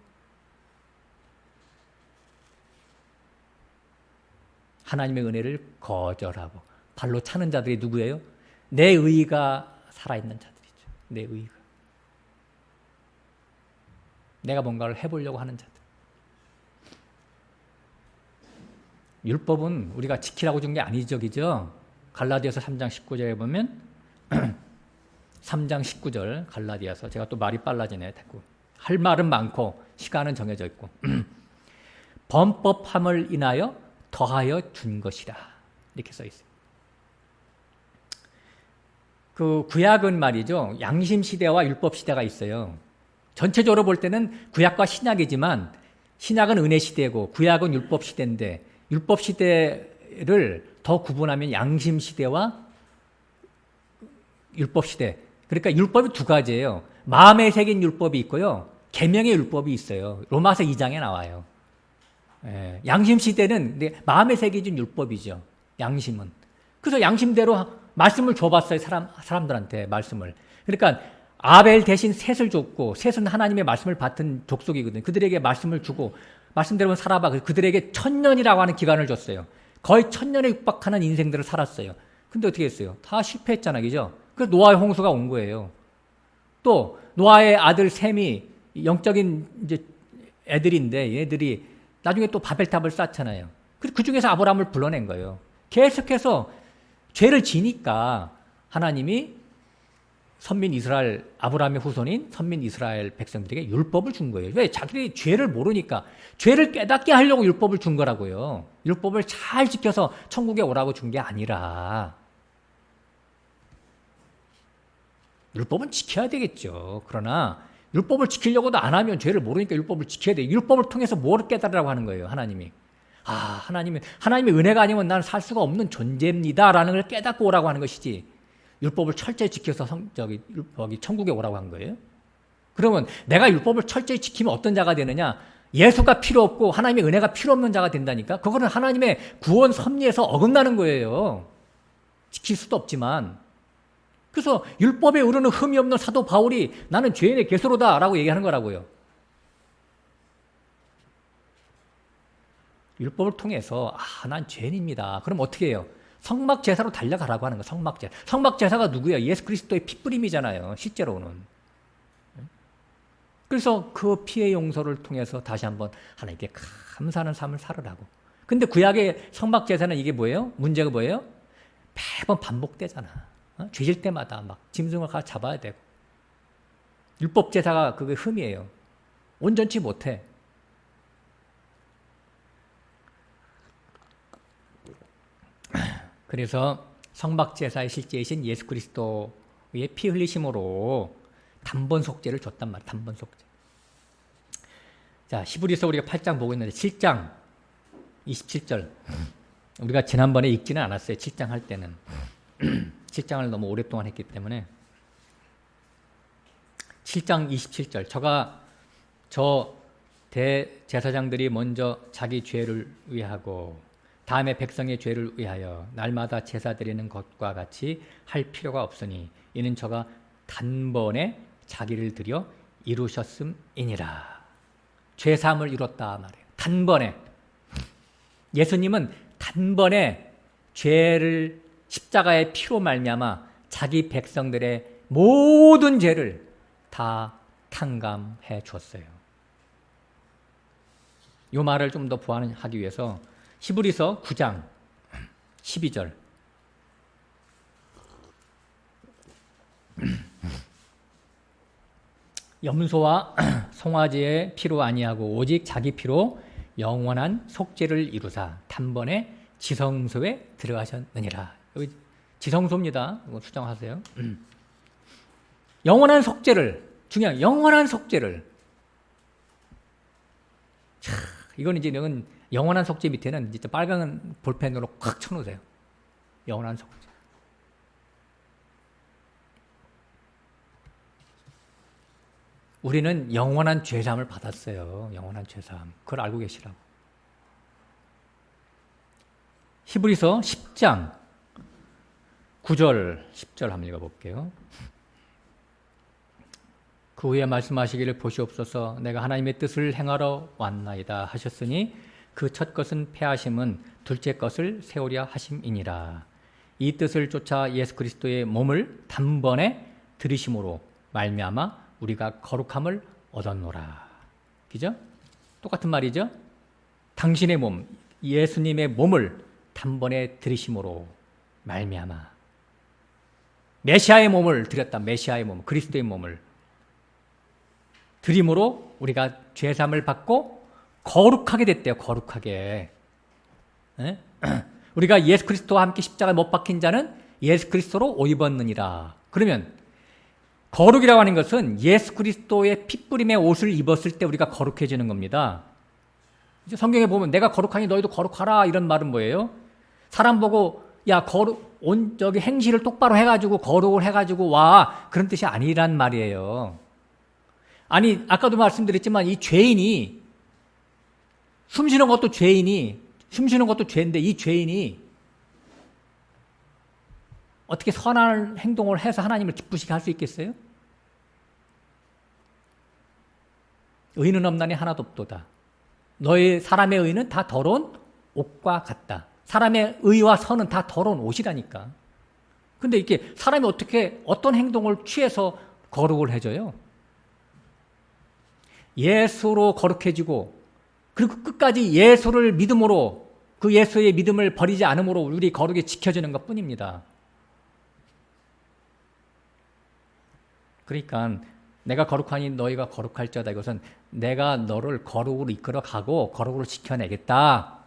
하나님의 은혜를 거절하고 발로 차는 자들이 누구예요? 내 의가 살아있는 자들이죠. 내 의가. 내가 뭔가를 해보려고 하는 자들. 율법은 우리가 지키라고 준 게 아니죠. 그죠? 갈라디아서 3장 19절에 보면 3장 19절 갈라디아서 제가 또 말이 빨라지네. 할 말은 많고 시간은 정해져 있고 범법함을 인하여 더하여 준 것이다. 이렇게 써 있어요. 그 구약은 말이죠. 양심 시대와 율법 시대가 있어요. 전체적으로 볼 때는 구약과 신약이지만 신약은 은혜 시대고 구약은 율법 시대인데 율법 시대를 더 구분하면 양심 시대와 율법 시대. 그러니까 율법이 두 가지예요. 마음에 새긴 율법이 있고요. 계명의 율법이 있어요. 로마서 2장에 나와요. 양심 시대는 마음에 새겨진 율법이죠. 양심은. 그래서 양심대로 말씀을 줘봤어요. 사람들한테 말씀을. 그러니까 아벨 대신 셋을 줬고 셋은 하나님의 말씀을 받은 족속이거든요. 그들에게 말씀을 주고 말씀대로 살아봐. 그들에게 1000년이라고 하는 기간을 줬어요. 거의 1000년에 육박하는 인생들을 살았어요. 근데 어떻게 했어요? 다 실패했잖아요. 그죠? 그래서 노아의 홍수가 온 거예요. 또 노아의 아들 셈이 영적인 이제 애들인데 얘들이 나중에 또 바벨탑을 쌓잖아요. 그 중에서 아브라함을 불러낸 거예요. 계속해서 죄를 지니까 하나님이 선민 이스라엘, 아브라함의 후손인 선민 이스라엘 백성들에게 율법을 준 거예요. 왜? 자기들이 죄를 모르니까 죄를 깨닫게 하려고 율법을 준 거라고요. 율법을 잘 지켜서 천국에 오라고 준 게 아니라 율법은 지켜야 되겠죠. 그러나 율법을 지키려고도 안 하면 죄를 모르니까 율법을 지켜야 돼요. 율법을 통해서 뭐를 깨달으라고 하는 거예요. 하나님이. 하나님의 은혜가 아니면 나는 살 수가 없는 존재입니다라는 걸 깨닫고 오라고 하는 것이지. 율법을 철저히 지켜서 천국에 오라고 한 거예요. 그러면 내가 율법을 철저히 지키면 어떤 자가 되느냐? 예수가 필요 없고 하나님의 은혜가 필요 없는 자가 된다니까. 그거는 하나님의 구원 섭리에서 어긋나는 거예요. 지킬 수도 없지만. 그래서 율법에 오르는 흠이 없는 사도 바울이 나는 죄인의 개수로다라고 얘기하는 거라고요. 율법을 통해서 난 죄인입니다. 그럼 어떻게 해요? 성막 제사로 달려가라고 하는 거예요. 성막 제사. 성막 제사가 누구예요? 예수 그리스도의 피뿌림이잖아요. 실제로는. 그래서 그 피의 용서를 통해서 다시 한번 하나님께 감사하는 삶을 살으라고. 근데 구약의 성막 제사는 이게 뭐예요? 문제가 뭐예요? 매번 반복되잖아. 죄질 때마다 막 짐승을 가 잡아야 되고. 율법 제사가 그게 흠이에요. 온전치 못해. 그래서 성막 제사의 실제이신 예수 그리스도의 피 흘리심으로 단번 속죄를 줬단 말이에요. 단번 속죄. 자, 히브리서 우리가 8장 보고 있는데 7장 27절. 우리가 지난번에 읽지는 않았어요. 7장 할 때는. 7장을 너무 오랫동안 했기 때문에. 7장 27절. 저 대제사장들이 먼저 자기 죄를 위하고 다음에 백성의 죄를 위하여 날마다 제사 드리는 것과 같이 할 필요가 없으니 이는 저가 단번에 자기를 드려 이루셨음이니라. 죄사함을 이뤘다 말이에요. 단번에. 예수님은 단번에 죄를 십자가의 피로 말미암아 자기 백성들의 모든 죄를 다 탕감해 줬어요. 이 말을 좀 더 보완하기 위해서 히브리서 9장 12절. 염소와 송아지의 피로 아니하고 오직 자기 피로 영원한 속죄를 이루사 단번에 지성소에 들어가셨느니라. 여기 지성소입니다. 이거 수정하세요. 영원한 속죄를, 중요한 영원한 속죄를. 자, 이건 이제 영원한 속죄 밑에는 진짜 빨간 볼펜으로 꽉 쳐놓으세요. 영원한 속죄. 우리는 영원한 죄사함을 받았어요. 영원한 죄사함. 그걸 알고 계시라고. 히브리서 10장 9절 10절 한번 읽어볼게요. 그 후에 말씀하시기를 보시옵소서 내가 하나님의 뜻을 행하러 왔나이다 하셨으니 그 첫 것은 패하심은 둘째 것을 세우려 하심이니라. 이 뜻을 쫓아 예수 그리스도의 몸을 단번에 들이심으로 말미암아 우리가 거룩함을 얻었노라. 그죠? 똑같은 말이죠? 당신의 몸, 예수님의 몸을 단번에 들이심으로 말미암아 메시아의 몸을 드렸다. 메시아의 몸, 그리스도의 몸을 드림으로 우리가 죄사함을 받고 거룩하게 됐대요. 거룩하게. 에? 우리가 예수 그리스도와 함께 십자가에 못 박힌 자는 예수 그리스도로 옷 입었느니라. 그러면 거룩이라고 하는 것은 예수 그리스도의 핏부림의 옷을 입었을 때 우리가 거룩해지는 겁니다. 이제 성경에 보면 내가 거룩하니 너희도 거룩하라 이런 말은 뭐예요? 사람 보고 야 저기 행실을 똑바로 해가지고 거룩을 해가지고 와 그런 뜻이 아니란 말이에요. 아니 아까도 말씀드렸지만 이 죄인이 숨쉬는 것도 죄인데 이 죄인이 어떻게 선한 행동을 해서 하나님을 기쁘시게 할 수 있겠어요? 의는 없나니 하나도 없도다. 너희 사람의 의는 다 더러운 옷과 같다. 사람의 의와 선은 다 더러운 옷이라니까. 근데 이렇게 사람이 어떻게 어떤 행동을 취해서 거룩을 해줘요? 예수로 거룩해지고 그리고 끝까지 예수를 믿음으로 그 예수의 믿음을 버리지 않음으로 우리 거룩이 지켜지는 것 뿐입니다. 그러니까 내가 거룩하니 너희가 거룩할지어다. 이것은 내가 너를 거룩으로 이끌어가고 거룩으로 지켜내겠다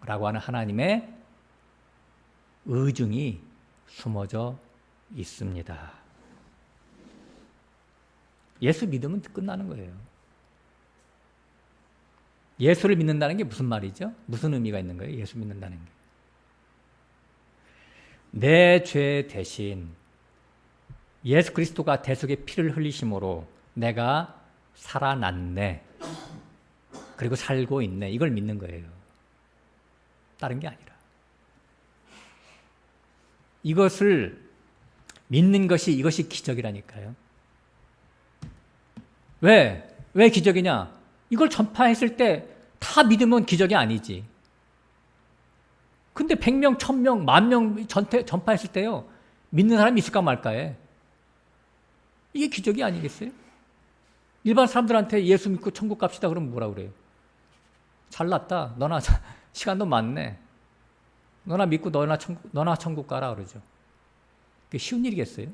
라고 하는 하나님의 의중이 숨어져 있습니다. 예수 믿으면 끝나는 거예요. 예수를 믿는다는 게 무슨 말이죠? 무슨 의미가 있는 거예요? 예수 믿는다는 게. 내 죄 대신 예수 그리스도가 대속의 피를 흘리심으로 내가 살아났네. 그리고 살고 있네. 이걸 믿는 거예요. 다른 게 아니라. 이것을 믿는 것이 이것이 기적이라니까요. 왜 기적이냐? 이걸 전파했을 때 다 믿으면 기적이 아니지. 근데 100명, 1000명, 10,000명 전파했을 때요. 믿는 사람이 있을까 말까에. 이게 기적이 아니겠어요? 일반 사람들한테 예수 믿고 천국 갑시다 그러면 뭐라 그래요? 잘났다. 너나 시간도 많네. 너나 믿고 너나 천국 가라 그러죠. 그게 쉬운 일이겠어요?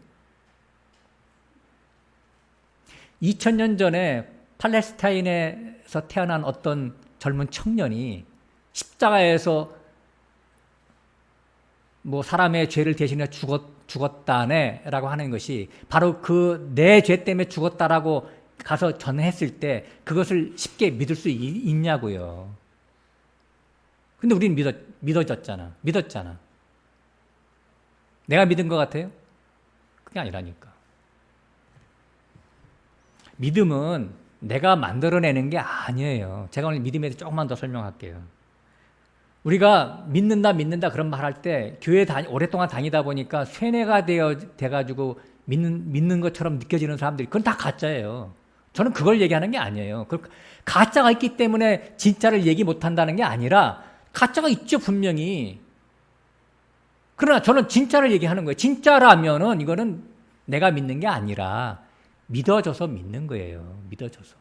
2000년 전에 팔레스타인에서 태어난 어떤 젊은 청년이 십자가에서 뭐 사람의 죄를 대신해 죽었다네라고 하는 것이 바로 그 내 죄 때문에 죽었다라고 가서 전했을 때 그것을 쉽게 믿을 수 있냐고요. 근데 우리는 믿었잖아. 내가 믿은 것 같아요? 그게 아니라니까. 믿음은 내가 만들어내는 게 아니에요. 제가 오늘 믿음에 대해서 조금만 더 설명할게요. 우리가 믿는다 그런 말 할 때 교회 오랫동안 다니다 보니까 쇠뇌가 돼가지고 믿는 것처럼 느껴지는 사람들이 그건 다 가짜예요. 저는 그걸 얘기하는 게 아니에요. 가짜가 있기 때문에 진짜를 얘기 못한다는 게 아니라 가짜가 있죠, 분명히. 그러나 저는 진짜를 얘기하는 거예요. 진짜라면은 이거는 내가 믿는 게 아니라 믿어져서 믿는 거예요. 믿어져서.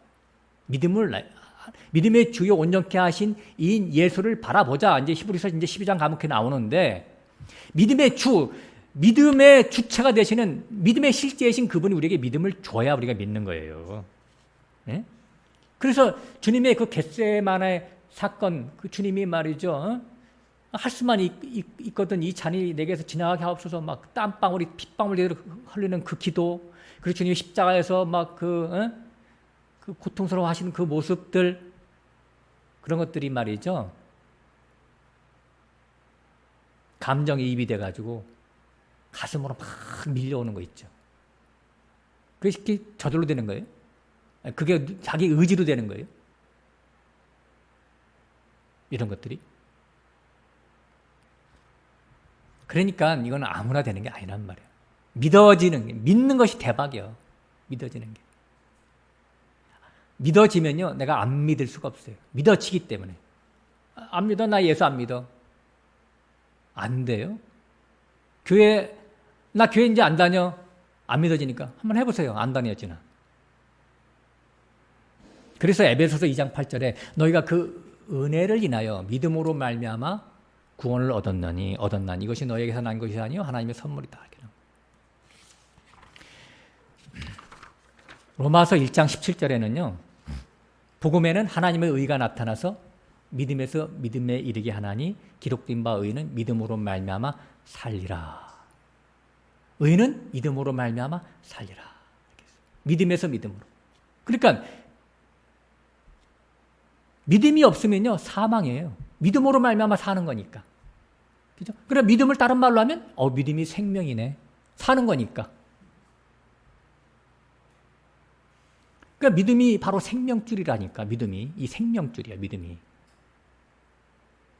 믿음의 주요 온전케 하신 이인 예수를 바라보자. 이제 히브리서 12장 가면 나오는데 믿음의 주체가 되시는 믿음의 실제이신 그분이 우리에게 믿음을 줘야 우리가 믿는 거예요. 네? 그래서 주님의 그 겟세마네 사건, 그 주님이 말이죠. 할 수만 있거든 이 잔이 내게서 지나가게 하옵소서 막 땀방울이 핏방울이 흘리는 그 기도, 그리고 주님이 십자가에서 막 그 고통스러워 하시는 그 모습들, 그런 것들이 말이죠. 감정이입이 돼가지고 가슴으로 막 밀려오는 거 있죠. 그게 저절로 되는 거예요. 그게 자기 의지로 되는 거예요. 이런 것들이. 그러니까 이건 아무나 되는 게 아니란 말이에요. 믿는 것이 대박이에요. 믿어지는 게. 믿어지면요, 내가 안 믿을 수가 없어요. 믿어지기 때문에. 안 믿어? 나 예수 안 믿어. 안 돼요. 나 교회 이제 안 다녀. 안 믿어지니까. 한번 해보세요. 안 다녔지나. 그래서 에베소서 2장 8절에 너희가 그 은혜를 인하여 믿음으로 말미암아 구원을 얻었나니 이것이 너희에게서 난 것이 아니요 하나님의 선물이다. 로마서 1장 17절에는요. 복음에는 하나님의 의가 나타나서 믿음에서 믿음에 이르게 하나니 기록된 바 의는 믿음으로 말미암아 살리라. 의는 믿음으로 말미암아 살리라. 믿음에서 믿음으로. 그러니까 믿음이 없으면요 사망이에요. 믿음으로 말미암아 사는 거니까. 그죠? 그래 믿음을 다른 말로 하면 믿음이 생명이네. 사는 거니까. 그러니까 믿음이 바로 생명줄이라니까. 믿음이 이 생명줄이야. 믿음이.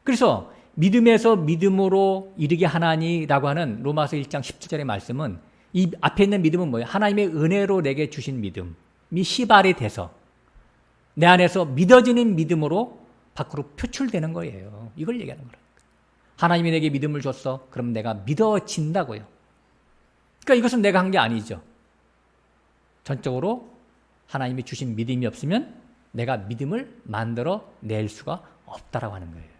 그래서 믿음에서 믿음으로 이르게 하나니라고 하는 로마서 1장 17절의 말씀은 이 앞에 있는 믿음은 뭐예요? 하나님의 은혜로 내게 주신 믿음이 시발이 돼서 내 안에서 믿어지는 믿음으로 밖으로 표출되는 거예요. 이걸 얘기하는 거라니까. 하나님이 내게 믿음을 줬어. 그럼 내가 믿어진다고요. 그러니까 이것은 내가 한 게 아니죠. 전적으로 하나님이 주신 믿음이 없으면 내가 믿음을 만들어 낼 수가 없다라고 하는 거예요.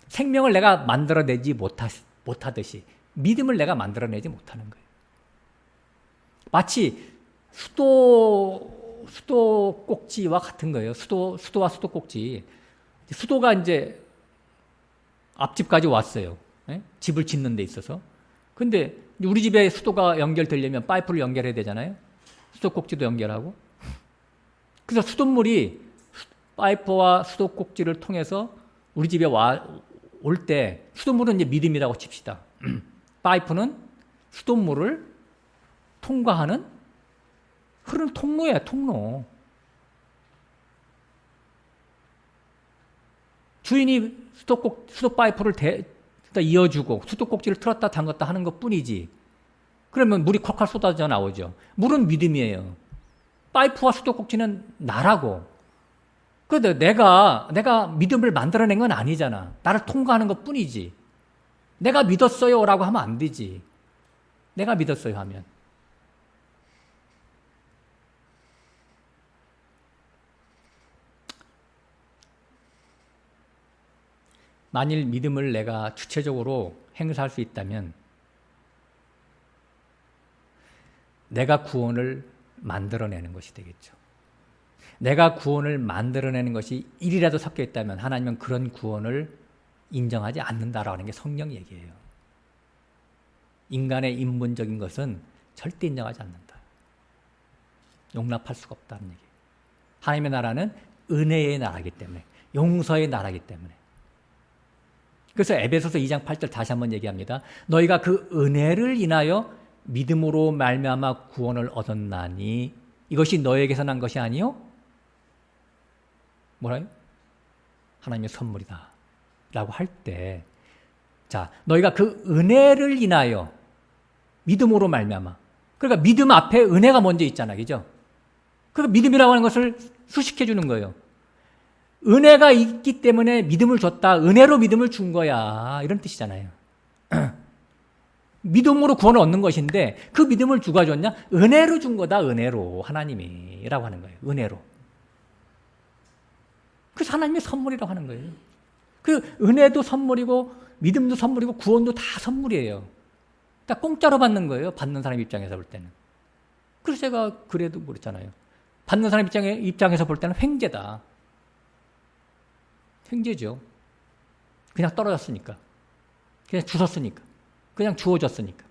생명을 내가 만들어내지 못하듯이 믿음을 내가 만들어내지 못하는 거예요. 마치 수도 꼭지와 같은 거예요. 수도와 수도 꼭지. 수도가 이제 앞집까지 왔어요. 네? 집을 짓는 데 있어서. 근데 우리 집에 수도가 연결되려면 파이프를 연결해야 되잖아요. 수도 꼭지도 연결하고. 그래서 수돗물이 파이프와 수도 꼭지를 통해서 우리 집에 올 때 수돗물은 이제 믿음이라고 칩시다. 파이프는 수돗물을 통과하는 흐르는 통로예요, 통로. 주인이 수도 파이프를 이어주고 수도 꼭지를 틀었다 담갔다 하는 것 뿐이지. 그러면 물이 콸콸 쏟아져 나오죠. 물은 믿음이에요. 파이프와 수도 꼭지는 나라고. 그런데 내가 믿음을 만들어낸 건 아니잖아. 나를 통과하는 것 뿐이지. 내가 믿었어요 라고 하면 안 되지. 내가 믿었어요 하면. 만일 믿음을 내가 주체적으로 행사할 수 있다면 내가 구원을 만들어내는 것이 되겠죠. 내가 구원을 만들어내는 것이 일이라도 섞여 있다면 하나님은 그런 구원을 인정하지 않는다라는 게 성경 얘기예요. 인간의 인본적인 것은 절대 인정하지 않는다. 용납할 수가 없다는 얘기예요. 하나님의 나라는 은혜의 나라이기 때문에, 용서의 나라이기 때문에. 그래서 에베소서 2장 8절 다시 한번 얘기합니다. 너희가 그 은혜를 인하여 믿음으로 말미암아 구원을 얻었나니 이것이 너에게서 난 것이 아니요? 뭐라요? 하나님의 선물이다 라고 할 때, 자, 너희가 그 은혜를 인하여 믿음으로 말미암아. 그러니까 믿음 앞에 은혜가 먼저 있잖아, 그죠? 그러니까 믿음이라고 하는 것을 수식해 주는 거예요. 은혜가 있기 때문에 믿음을 줬다. 은혜로 믿음을 준 거야. 이런 뜻이잖아요. 믿음으로 구원을 얻는 것인데 그 믿음을 누가 줬냐? 은혜로 준 거다. 은혜로. 하나님이라고 하는 거예요. 은혜로. 그래서 하나님의 선물이라고 하는 거예요. 그 은혜도 선물이고 믿음도 선물이고 구원도 다 선물이에요. 다 공짜로 받는 거예요. 받는 사람 입장에서 볼 때는. 그래서 제가 그래도 그랬잖아요. 받는 사람 입장에서 볼 때는 횡재다. 횡재죠. 그냥 떨어졌으니까. 그냥 주웠으니까. 그냥 주어졌으니까.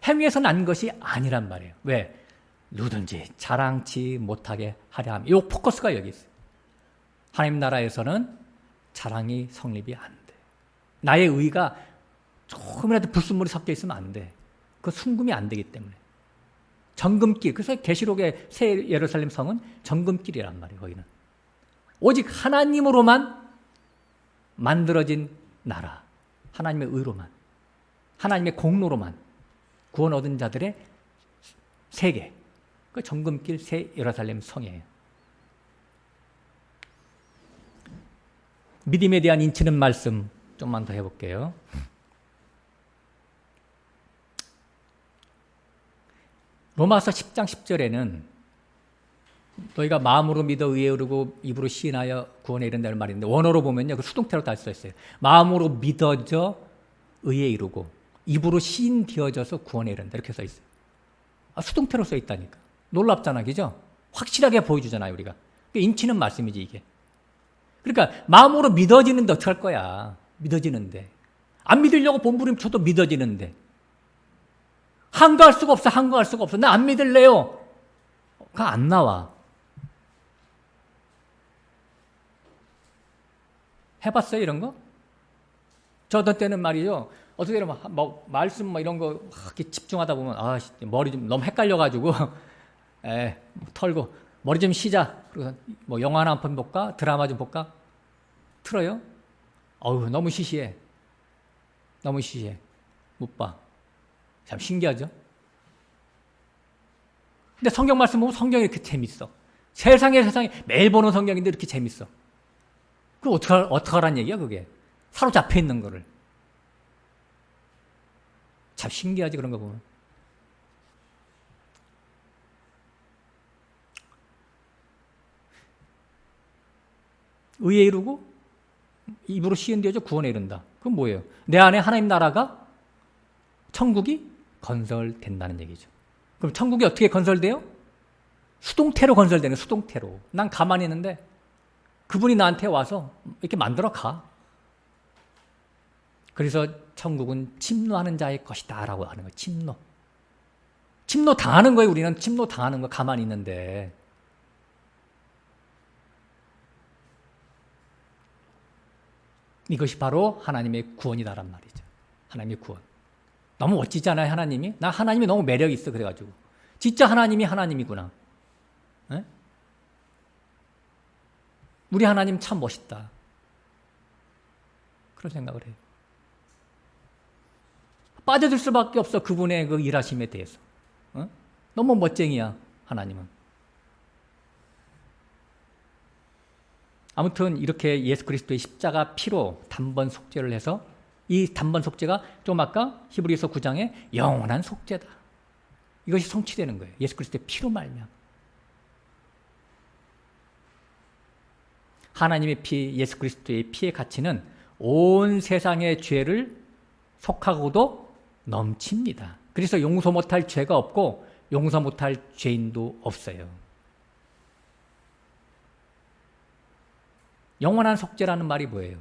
행위에서 난 것이 아니란 말이에요. 왜? 누구든지 자랑치 못하게 하려 함. 이 포커스가 여기 있어요. 하나님 나라에서는 자랑이 성립이 안 돼. 나의 의가 조금이라도 불순물이 섞여 있으면 안 돼. 그 순금이 안 되기 때문에. 정금길. 그래서 계시록의 새 예루살렘 성은 정금길이란 말이에요. 거기는. 오직 하나님으로만 만들어진 나라. 하나님의 의로만. 하나님의 공로로만 구원 얻은 자들의 세계. 그 정금길 새 예루살렘 성이에요. 믿음에 대한 인치는 말씀 좀만 더 해볼게요. 로마서 10장 10절에는 너희가 마음으로 믿어 의에 이르고 입으로 시인하여 구원에 이른다는 말인데 원어로 보면요. 그 수동태로 다 써 있어요. 마음으로 믿어져 의에 이르고 입으로 시인되어져서 구원에 이른다. 이렇게 써 있어요. 수동태로 써 있다니까. 놀랍잖아. 그죠? 확실하게 보여주잖아요. 우리가. 인치는 말씀이지 이게. 그러니까 마음으로 믿어지는데 어떡할 거야. 믿어지는데. 안 믿으려고 몸부림쳐도 믿어지는데. 한가할 수가 없어. 한가할 수가 없어. 나 안 믿을래요. 그거 안 나와. 해봤어요 이런 거? 저 어떤 때는 말이죠. 어떻게 보면 뭐 말씀 뭐 이런 거 이렇게 집중하다 보면 머리 좀 너무 헷갈려가지고 털고 머리 좀 쉬자. 그래서 뭐 영화나 한 편 볼까? 드라마 좀 볼까? 틀어요? 너무 시시해. 너무 시시해. 못 봐. 참 신기하죠? 근데 성경 말씀 보면 성경이 이렇게 재밌어. 세상에 매일 보는 성경인데 이렇게 재밌어. 그럼 어떡하란 얘기야 그게? 사로잡혀 있는 거를. 참 신기하지 그런 거 보면. 의에 이르고 입으로 시인되어져 구원에 이른다. 그건 뭐예요? 내 안에 하나님 나라가 천국이 건설된다는 얘기죠. 그럼 천국이 어떻게 건설돼요? 수동태로 건설되는 수동태로. 난 가만히 있는데 그분이 나한테 와서 이렇게 만들어 가. 그래서 천국은 침노하는 자의 것이다 라고 하는 거예요. 침노. 침노 당하는 거예요. 우리는 침노 당하는 거 가만히 있는데. 이것이 바로 하나님의 구원이다란 말이죠. 하나님의 구원. 너무 멋지잖아요, 하나님이. 나 하나님이 너무 매력이 있어, 그래가지고. 진짜 하나님이 하나님이구나. 에? 우리 하나님 참 멋있다. 그런 생각을 해요. 빠져들 수밖에 없어, 그분의 그 일하심에 대해서. 너무 멋쟁이야, 하나님은. 아무튼 이렇게 예수 그리스도의 십자가 피로 단번 속죄를 해서 이 단번 속죄가 좀 아까 히브리서 9장에 영원한 속죄다. 이것이 성취되는 거예요. 예수 그리스도의 피로 말미암아. 하나님의 피, 예수 그리스도의 피의 가치는 온 세상의 죄를 속하고도 넘칩니다. 그래서 용서 못할 죄가 없고 용서 못할 죄인도 없어요. 영원한 속죄라는 말이 뭐예요?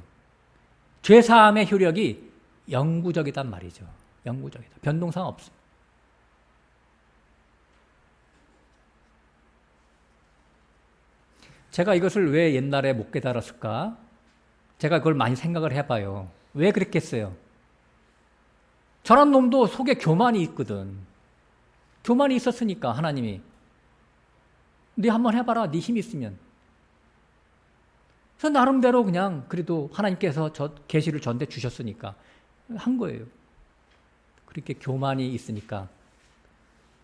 죄사함의 효력이 영구적이란 말이죠. 영구적이다. 변동사항 없어요. 제가 이것을 왜 옛날에 못 깨달았을까? 제가 그걸 많이 생각을 해봐요. 왜 그랬겠어요? 저런 놈도 속에 교만이 있거든. 교만이 있었으니까 하나님이 네 한번 해봐라. 네 힘 있으면. 그래서 나름대로 그냥 그래도 하나님께서 저 계시를 저한테 주셨으니까 한 거예요. 그렇게 교만이 있으니까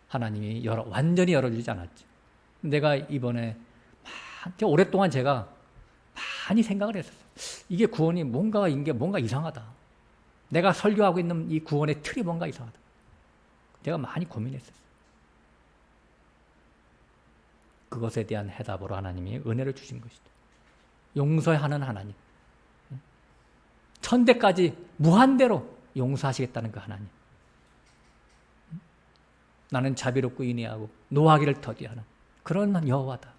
하나님이 완전히 열어주지 않았죠. 내가 이번에 오랫동안 제가 많이 생각을 했었어요. 이게 구원이 뭔가 이상하다. 내가 설교하고 있는 이 구원의 틀이 뭔가 이상하다. 내가 많이 고민했었어요. 그것에 대한 해답으로 하나님이 은혜를 주신 것이다. 용서하는 하나님. 천대까지 무한대로 용서하시겠다는 그 하나님. 나는 자비롭고 인애하고 노하기를 더디하는 그런 여호와다.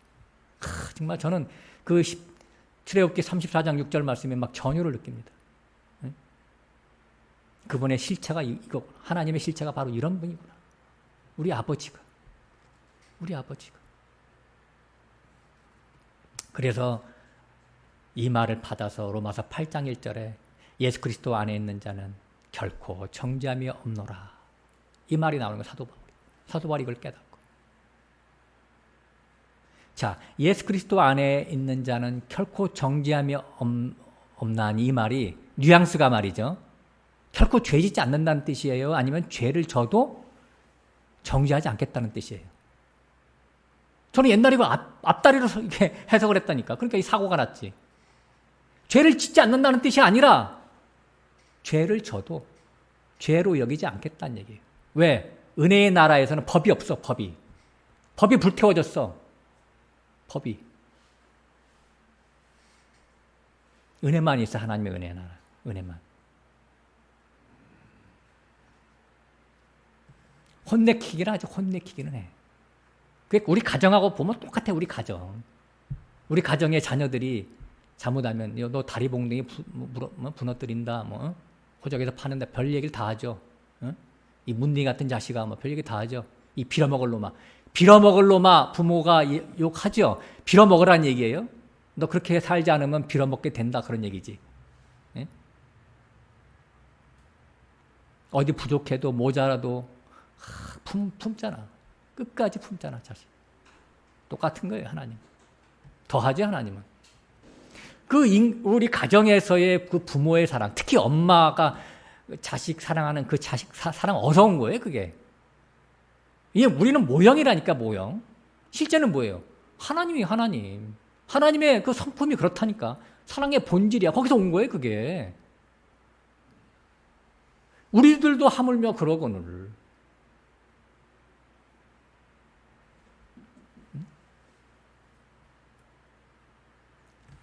정말 저는 그 출애굽기 34장 6절 말씀에 막 전율을 느낍니다. 그분의 실체가 이거 하나님의 실체가 바로 이런 분이구나. 우리 아버지가. 그래서 이 말을 받아서 로마서 8장 1절에 예수 그리스도 안에 있는 자는 결코 정죄함이 없노라. 이 말이 나오는 거 사도 바울이 이걸 깨닫고. 자, 예수 그리스도 안에 있는 자는 결코 정죄함이 없나니 이 말이 뉘앙스가 말이죠. 결코 죄 짓지 않는다는 뜻이에요? 아니면 죄를 져도 정죄하지 않겠다는 뜻이에요? 저는 옛날에 이걸 앞다리로 이렇게 해석을 했다니까. 그러니까 이 사고가 났지. 죄를 짓지 않는다는 뜻이 아니라 죄를 져도 죄로 여기지 않겠다는 얘기예요. 왜? 은혜의 나라에서는 법이 없어. 법이 불태워졌어. 법이. 은혜만 있어. 하나님의 은혜의 나라. 은혜만. 혼내키기는 하죠. 혼내키기는 해. 우리 가정하고 보면 똑같아. 우리 가정의 자녀들이 잘못하면 너 다리 봉댕이 부너뜨린다. 호적에서 파는데 별 얘기를 다 하죠. 이 문둥이 같은 자식아 별 얘기 다 하죠. 이 빌어먹을 놈아 부모가 욕하죠. 빌어먹으라는 얘기예요. 너 그렇게 살지 않으면 빌어먹게 된다. 그런 얘기지. 예? 어디 부족해도 모자라도 품잖아. 끝까지 품잖아. 자식. 똑같은 거예요. 하나님. 더하지 하나님은. 우리 가정에서의 그 부모의 사랑, 특히 엄마가 자식 사랑하는 그 자식 사랑 어서운 거예요. 그게. 이게 우리는 모형이라니까. 모형. 실제는 뭐예요? 하나님. 하나님의 그 성품이 그렇다니까. 사랑의 본질이야. 거기서 온 거예요. 그게. 우리들도 하물며 그러거늘.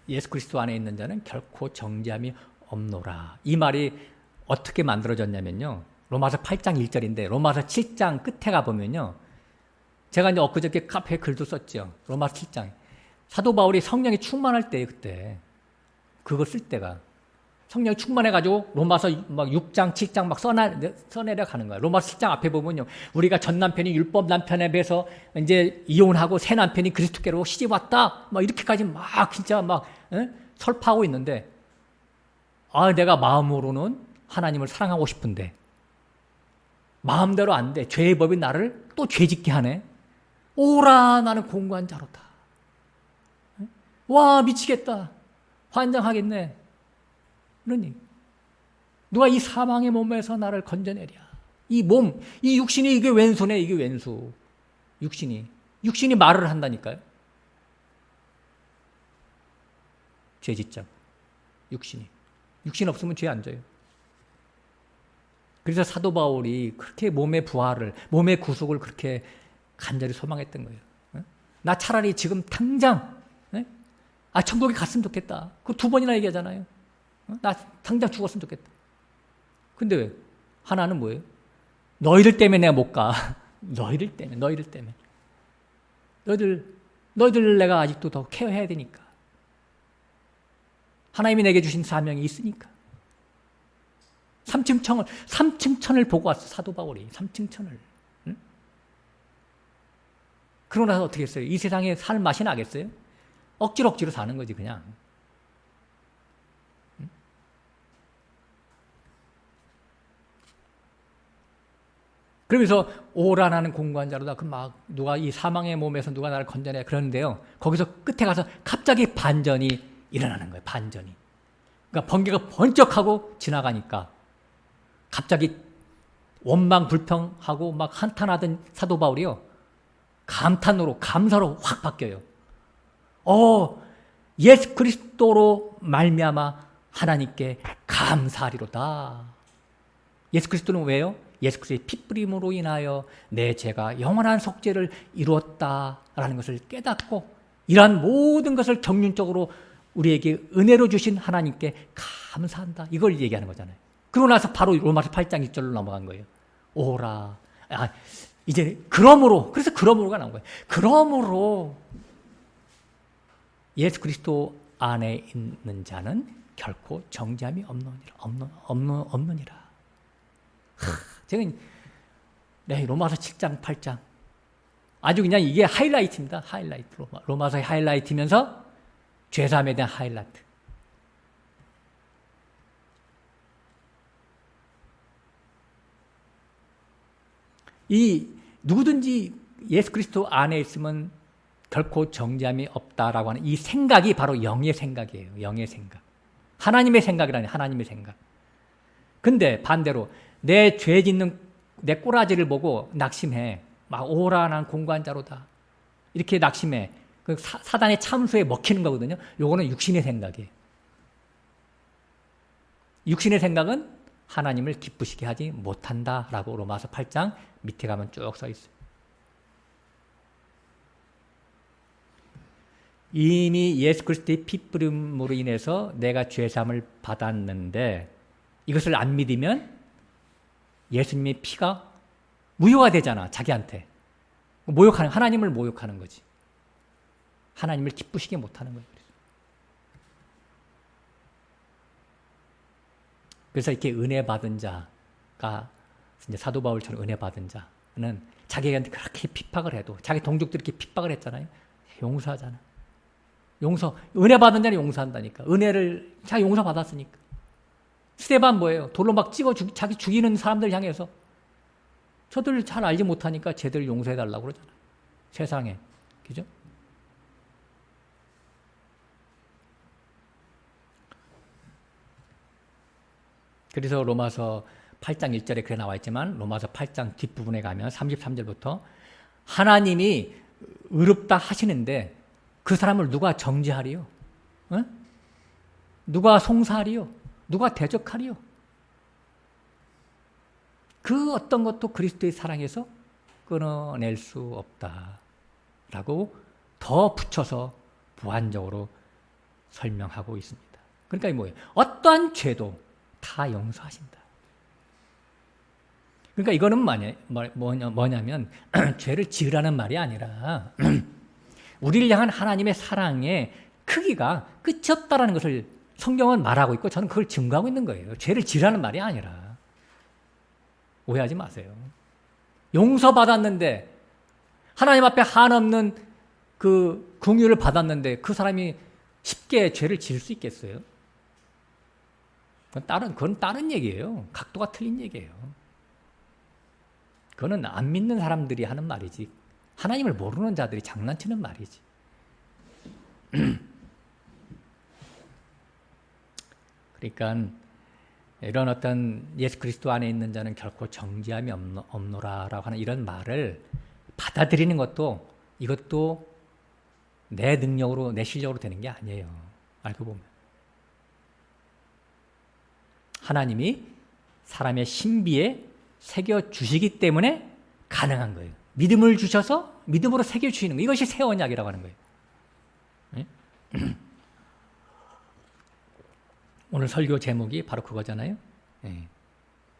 예수 그리스도 안에 있는 자는 결코 정죄함이 없노라. 이 말이 어떻게 만들어졌냐면요. 로마서 8장 1절인데 로마서 7장 끝에 가보면요. 제가 이제 엊그저께 카페에 글도 썼죠. 로마서 7장. 사도 바울이 성령이 충만할 때 그때 그거 쓸 때가 성령이 충만해가지고 로마서 막 6장 7장 막 써내려 가는 거야. 로마서 7장 앞에 보면요. 우리가 전 남편이 율법 남편에 비해서 이제 이혼하고 새 남편이 그리스도께로 시집 왔다. 막 이렇게까지 막 진짜 막 설파하고 있는데 내가 마음으로는 하나님을 사랑하고 싶은데 마음대로 안 돼. 죄의 법이 나를 또 죄짓게 하네. 오라 나는 공고한 자로다. 와 미치겠다. 환장하겠네. 그러니 누가 이 사망의 몸에서 나를 건져내랴. 이 몸, 이 육신이 이게 왼수네. 이게 왼수. 육신이 말을 한다니까요. 죄 짓자고. 육신 없으면 죄 안 져요. 그래서 사도 바울이 그렇게 몸의 부활을, 몸의 구속을 그렇게 간절히 소망했던 거예요. 나 차라리 지금 당장 천국에 갔으면 좋겠다. 그 2번이나 얘기하잖아요. 나 당장 죽었으면 좋겠다. 근데 왜? 하나는 뭐예요? 너희들 때문에 내가 못 가. 너희들 때문에. 너희들 내가 아직도 더 케어해야 되니까. 하나님이 내게 주신 사명이 있으니까. 3층 천을 보고 왔어, 사도 바울이. 3층 천을. 응? 그러고 나서 어떻게 했어요? 이 세상에 살 맛이 나겠어요? 억지로 사는 거지, 그냥. 응? 그러면서 오라나는 공관자로다. 누가 이 사망의 몸에서 누가 나를 건져내. 그러는데요. 거기서 끝에 가서 갑자기 반전이 일어나는 거예요, 반전이. 그러니까 번개가 번쩍하고 지나가니까 갑자기 원망불평하고 막 한탄하던 사도 바울이요. 감사로 확 바뀌어요. 예수 그리스도로 말미암아 하나님께 감사하리로다. 예수 그리스도는 왜요? 예수 그리스도의 핏부림으로 인하여 내 죄가 영원한 속죄를 이루었다라는 것을 깨닫고 이러한 모든 것을 경륜적으로 우리에게 은혜로 주신 하나님께 감사한다. 이걸 얘기하는 거잖아요. 그러고 나서 바로 로마서 8장 1절로 넘어간 거예요. 오라. 이제 그래서 그러므로가 나온 거예요. 그러므로 예수 그리스도 안에 있는 자는 결코 정죄함이 없느니라. 제가 로마서 7장 8장 아주 그냥 이게 하이라이트입니다. 하이라이트. 로마서의 하이라이트면서 죄사함에 대한 하이라이트. 누구든지 예수 그리스도 안에 있으면 결코 정죄함이 없다라고 하는 이 생각이 바로 영의 생각이에요. 영의 생각. 하나님의 생각이라니, 하나님의 생각. 근데 반대로 내 죄 짓는 내 꼬라지를 보고 낙심해. 막 오라 난 공관자로다. 이렇게 낙심해. 그 사단의 참수에 먹히는 거거든요. 요거는 육신의 생각이에요. 육신의 생각은 하나님을 기쁘시게 하지 못한다라고 로마서 8장 밑에 가면 쭉 써 있어요. 이미 예수 그리스도의 핏부림으로 인해서 내가 죄사함을 받았는데 이것을 안 믿으면 예수님의 피가 무효가 되잖아, 자기한테. 하나님을 모욕하는 거지. 하나님을 기쁘시게 못하는 거예요. 그래서 이렇게 은혜 받은 자가 이제 사도 바울처럼 은혜 받은 자는 자기한테 그렇게 핍박을 해도 자기 동족들이 이렇게 핍박을 했잖아요. 용서하잖아. 은혜 받은 자는 용서한다니까. 은혜를 자기 용서 받았으니까. 스데반 뭐예요? 돌로 막 자기 죽이는 사람들 향해서 저들 잘 알지 못하니까 쟤들 용서해달라고 그러잖아요. 세상에. 그죠? 그래서 로마서 8장 1절에 그래 나와 있지만 로마서 8장 뒷부분에 가면 33절부터 하나님이 의롭다 하시는데 그 사람을 누가 정죄하리요? 어? 누가 송사하리요? 누가 대적하리요? 그 어떤 것도 그리스도의 사랑에서 끊어낼 수 없다라고 더 붙여서 부한적으로 설명하고 있습니다. 그러니까 뭐예요? 어떠한 죄도 다 용서하신다. 그러니까 이거는 뭐냐면 죄를 지으라는 말이 아니라 우리를 향한 하나님의 사랑의 크기가 끝이 없다라는 것을 성경은 말하고 있고 저는 그걸 증거하고 있는 거예요. 죄를 지으라는 말이 아니라. 오해하지 마세요. 용서받았는데 하나님 앞에 한없는 그 긍휼을 받았는데 그 사람이 쉽게 죄를 지을 수 있겠어요? 그건 다른 얘기예요. 각도가 틀린 얘기예요. 그거는 안 믿는 사람들이 하는 말이지. 하나님을 모르는 자들이 장난치는 말이지. 그러니까 이런 어떤 예수 그리스도 안에 있는 자는 결코 정죄함이 없노라라고 하는 이런 말을 받아들이는 이것도 내 능력으로 내 실력으로 되는 게 아니에요. 알고 보면. 하나님이 사람의 신비에 새겨주시기 때문에 가능한 거예요. 믿음을 주셔서 믿음으로 새겨주시는 거. 이것이 새 언약이라고 하는 거예요. 네? 오늘 설교 제목이 바로 그거잖아요. 네.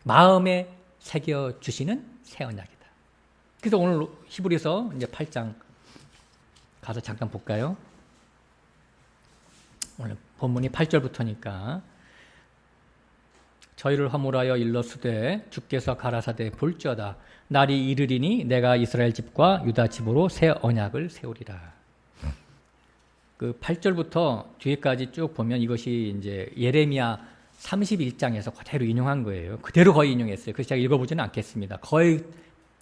마음에 새겨주시는 새 언약이다. 그래서 오늘 히브리서 이제 8장 가서 잠깐 볼까요? 오늘 본문이 8절부터니까 저희를 허물하여 일러스되 주께서 가라사대 볼지어다 날이 이르리니 내가 이스라엘 집과 유다 집으로 새 언약을 세우리라. 그 8절부터 뒤에까지 쭉 보면 이것이 이제 예레미야 31장에서 그대로 인용한 거예요. 그대로 거의 인용했어요. 그래서 제가 읽어보지는 않겠습니다. 거의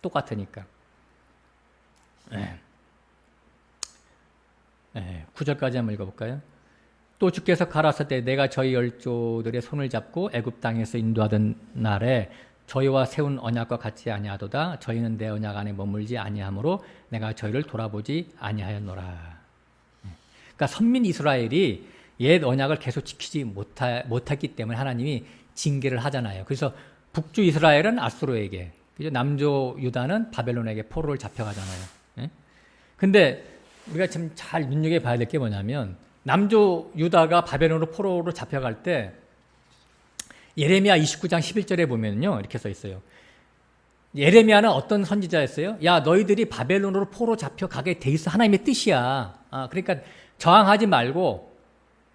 똑같으니까. 9절까지 한번 읽어볼까요? 또 주께서 가라사대 내가 저희 열조들의 손을 잡고 애굽 땅에서 인도하던 날에 저희와 세운 언약과 같지 아니하도다. 저희는 내 언약 안에 머물지 아니하므로 내가 저희를 돌아보지 아니하였노라. 그러니까 선민 이스라엘이 옛 언약을 계속 지키지 못했기 때문에 하나님이 징계를 하잖아요. 그래서 북주 이스라엘은 아수르에게, 남조 유다는 바벨론에게 포로를 잡혀가잖아요. 근데 우리가 좀 잘 눈여겨봐야 될 게 뭐냐면 남조 유다가 바벨론으로 포로로 잡혀갈 때 예레미야 29장 11절에 보면요 이렇게 써 있어요. 예레미야는 어떤 선지자였어요? 야 너희들이 바벨론으로 포로 잡혀가게 돼 있어. 하나님의 뜻이야. 그러니까 저항하지 말고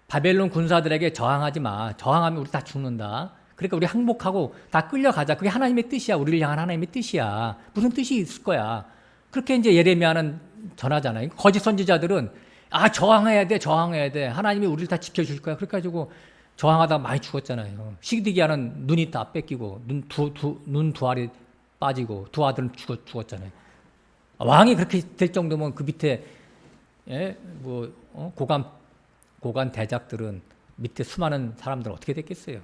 바벨론 군사들에게 저항하지 마. 저항하면 우리 다 죽는다. 그러니까 우리 항복하고 다 끌려가자. 그게 하나님의 뜻이야. 우리를 향한 하나님의 뜻이야. 무슨 뜻이 있을 거야. 그렇게 이제 예레미야는 전하잖아요. 거짓 선지자들은 저항해야 돼. 하나님이 우리를 다 지켜줄 거야. 그래가지고 저항하다가 많이 죽었잖아요. 시드기야는 눈이 다 뺏기고 눈 두 알이 빠지고 두 아들은 죽었잖아요. 왕이 그렇게 될 정도면 그 밑에 고관 대작들은 밑에 수많은 사람들은 어떻게 됐겠어요?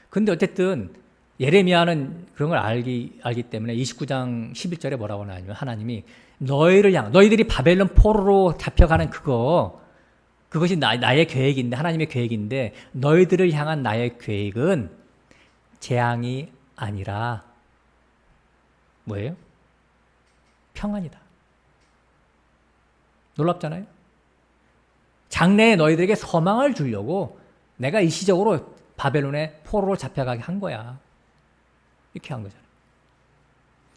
근데 어쨌든 예레미야는 그런 걸 알기 때문에 29장 11절에 뭐라고 하냐면 하나님이 너희들이 바벨론 포로로 잡혀가는 그것이 나의 계획인데 하나님의 계획인데 너희들을 향한 나의 계획은 재앙이 아니라 뭐예요? 평안이다. 놀랍잖아요? 장래에 너희들에게 소망을 주려고 내가 일시적으로 바벨론에 포로로 잡혀가게 한 거야. 이렇게 한 거잖아요.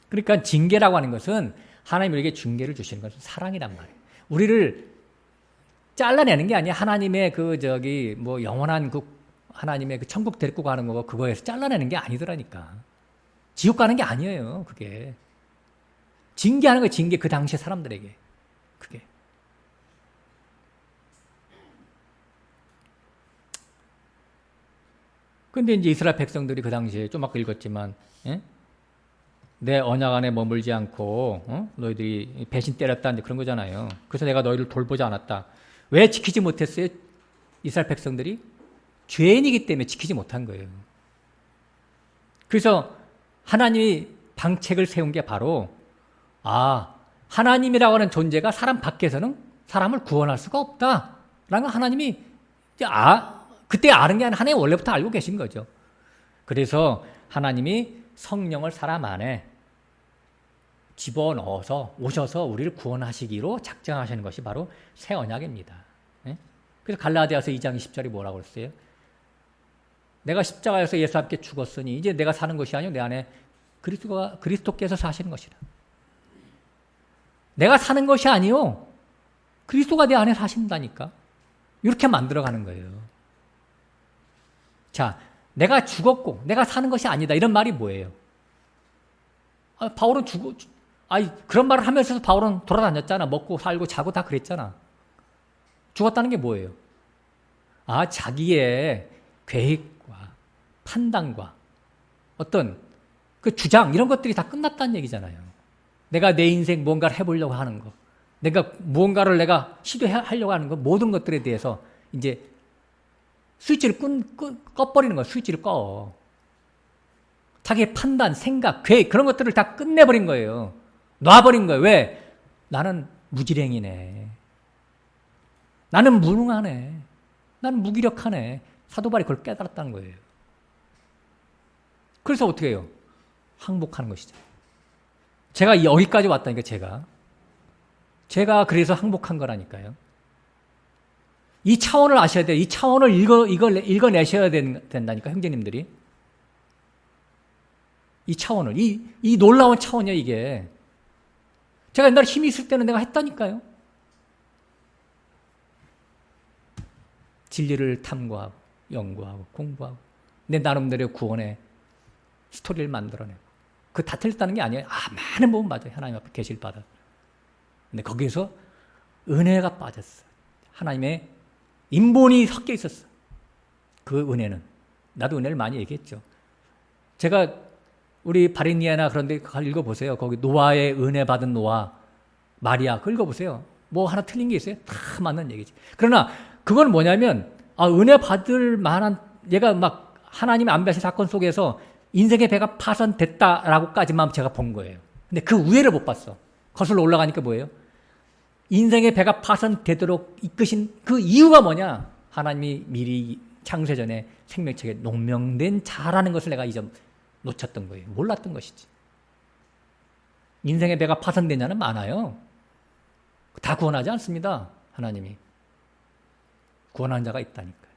그러니까 징계라고 하는 것은 하나님이 우리에게 징계를 주시는 것은 사랑이란 말이에요. 우리를 잘라내는 게 아니야. 하나님의 영원한 하나님의 천국 데리고 가는 거 그거에서 잘라내는 게 아니더라니까. 지옥 가는 게 아니에요. 그게 징계하는 거예요. 징계 그 당시의 사람들에게 그게. 근데 이제 이스라엘 백성들이 그 당시에 좀 아까 읽었지만 내 언약 안에 머물지 않고 너희들이 배신 때렸다 이제 그런 거잖아요. 그래서 내가 너희를 돌보지 않았다. 왜 지키지 못했어요? 이스라엘 백성들이 죄인이기 때문에 지키지 못한 거예요. 그래서 하나님이 방책을 세운 게 바로 하나님이라고 하는 존재가 사람 밖에서는 사람을 구원할 수가 없다라는 걸 하나님이 그때 아는 게 아니라 하나님 원래부터 알고 계신 거죠. 그래서 하나님이 성령을 사람 안에 집어넣어서 오셔서 우리를 구원하시기로 작정하시는 것이 바로 새 언약입니다. 그래서 갈라디아서 2장 20절이 뭐라고 그랬어요? 내가 십자가에서 예수와 함께 죽었으니 이제 내가 사는 것이 아니요 내 안에 그리스도께서 사시는 것이라. 내가 사는 것이 아니요 그리스도가 내 안에 사신다니까. 이렇게 만들어가는 거예요. 자, 내가 죽었고 내가 사는 것이 아니다. 이런 말이 뭐예요? 바울은 그런 말을 하면서 바울은 돌아다녔잖아. 먹고 살고 자고 다 그랬잖아. 죽었다는 게 뭐예요? 자기의 계획과 판단과 어떤 그 주장 이런 것들이 다 끝났다는 얘기잖아요. 내가 내 인생 뭔가를 해보려고 하는 거, 무언가를 내가 시도하려고 하는 거, 모든 것들에 대해서 이제 스위치를 꺼버리는 거야. 스위치를 꺼. 자기의 판단, 생각, 계획 그런 것들을 다 끝내버린 거예요. 놔버린 거예요. 왜? 나는 무지랭이네. 나는 무능하네. 나는 무기력하네. 사도 바울이 그걸 깨달았다는 거예요. 그래서 어떻게 해요? 항복하는 것이죠. 제가 여기까지 왔다니까, 제가 그래서 항복한 거라니까요. 이 차원을 아셔야 돼요. 이 차원을 읽어내셔야 된다니까, 형제님들이. 이 차원을, 이 놀라운 차원이야, 이게. 제가 옛날에 힘이 있을 때는 내가 했다니까요. 진리를 탐구하고, 연구하고, 공부하고, 내 나름대로 구원의 스토리를 만들어내고. 그 다 틀렸다는 게 아니에요. 많은 부분 맞아요. 하나님 앞에 계실 바다. 근데 거기에서 은혜가 빠졌어. 하나님의 인본이 섞여 있었어. 그 은혜는. 나도 은혜를 많이 얘기했죠. 제가 우리 바리니아나 그런 데 읽어보세요. 거기 노아의 은혜 받은 노아, 마리아, 그거 읽어보세요. 뭐 하나 틀린 게 있어요? 다 맞는 얘기지. 그러나 그건 뭐냐면, 은혜 받을 만한, 얘가 막 하나님의 안배하신 사건 속에서 인생의 배가 파손됐다라고까지만 제가 본 거예요. 근데 그 우회를 못 봤어. 거슬러 올라가니까 뭐예요? 인생의 배가 파손되도록 이끄신 그 이유가 뭐냐? 하나님이 미리 창세 전에 생명책에 농명된 자라는 것을 내가 놓쳤던 거예요. 몰랐던 것이지. 인생의 배가 파손된 자는 많아요. 다 구원하지 않습니다. 하나님이. 구원하는 자가 있다니까요.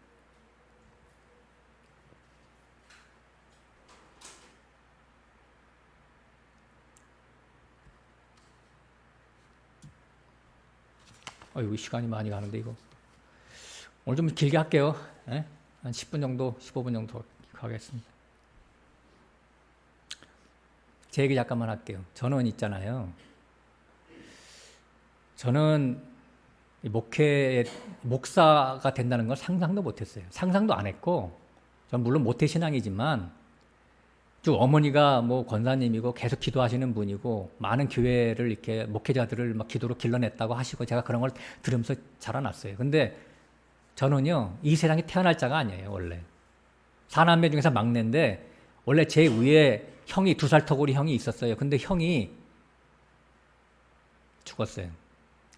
이거 시간이 많이 가는데 이거. 오늘 좀 길게 할게요. 한 10분 정도, 15분 정도 하겠습니다. 제 얘기 잠깐만 할게요. 저는 있잖아요. 저는 목사가 된다는 걸 상상도 못했어요. 상상도 안 했고, 전 물론 모태신앙이지만, 쭉 어머니가 뭐 권사님이고 계속 기도하시는 분이고, 많은 교회를 이렇게 목회자들을 막 기도로 길러냈다고 하시고, 제가 그런 걸 들으면서 자라났어요. 근데 저는요, 이 세상에 태어날 자가 아니에요, 원래. 4남매 중에서 막내인데, 원래 제 위에 형이 2살 터울이 형이 있었어요. 근데 형이 죽었어요.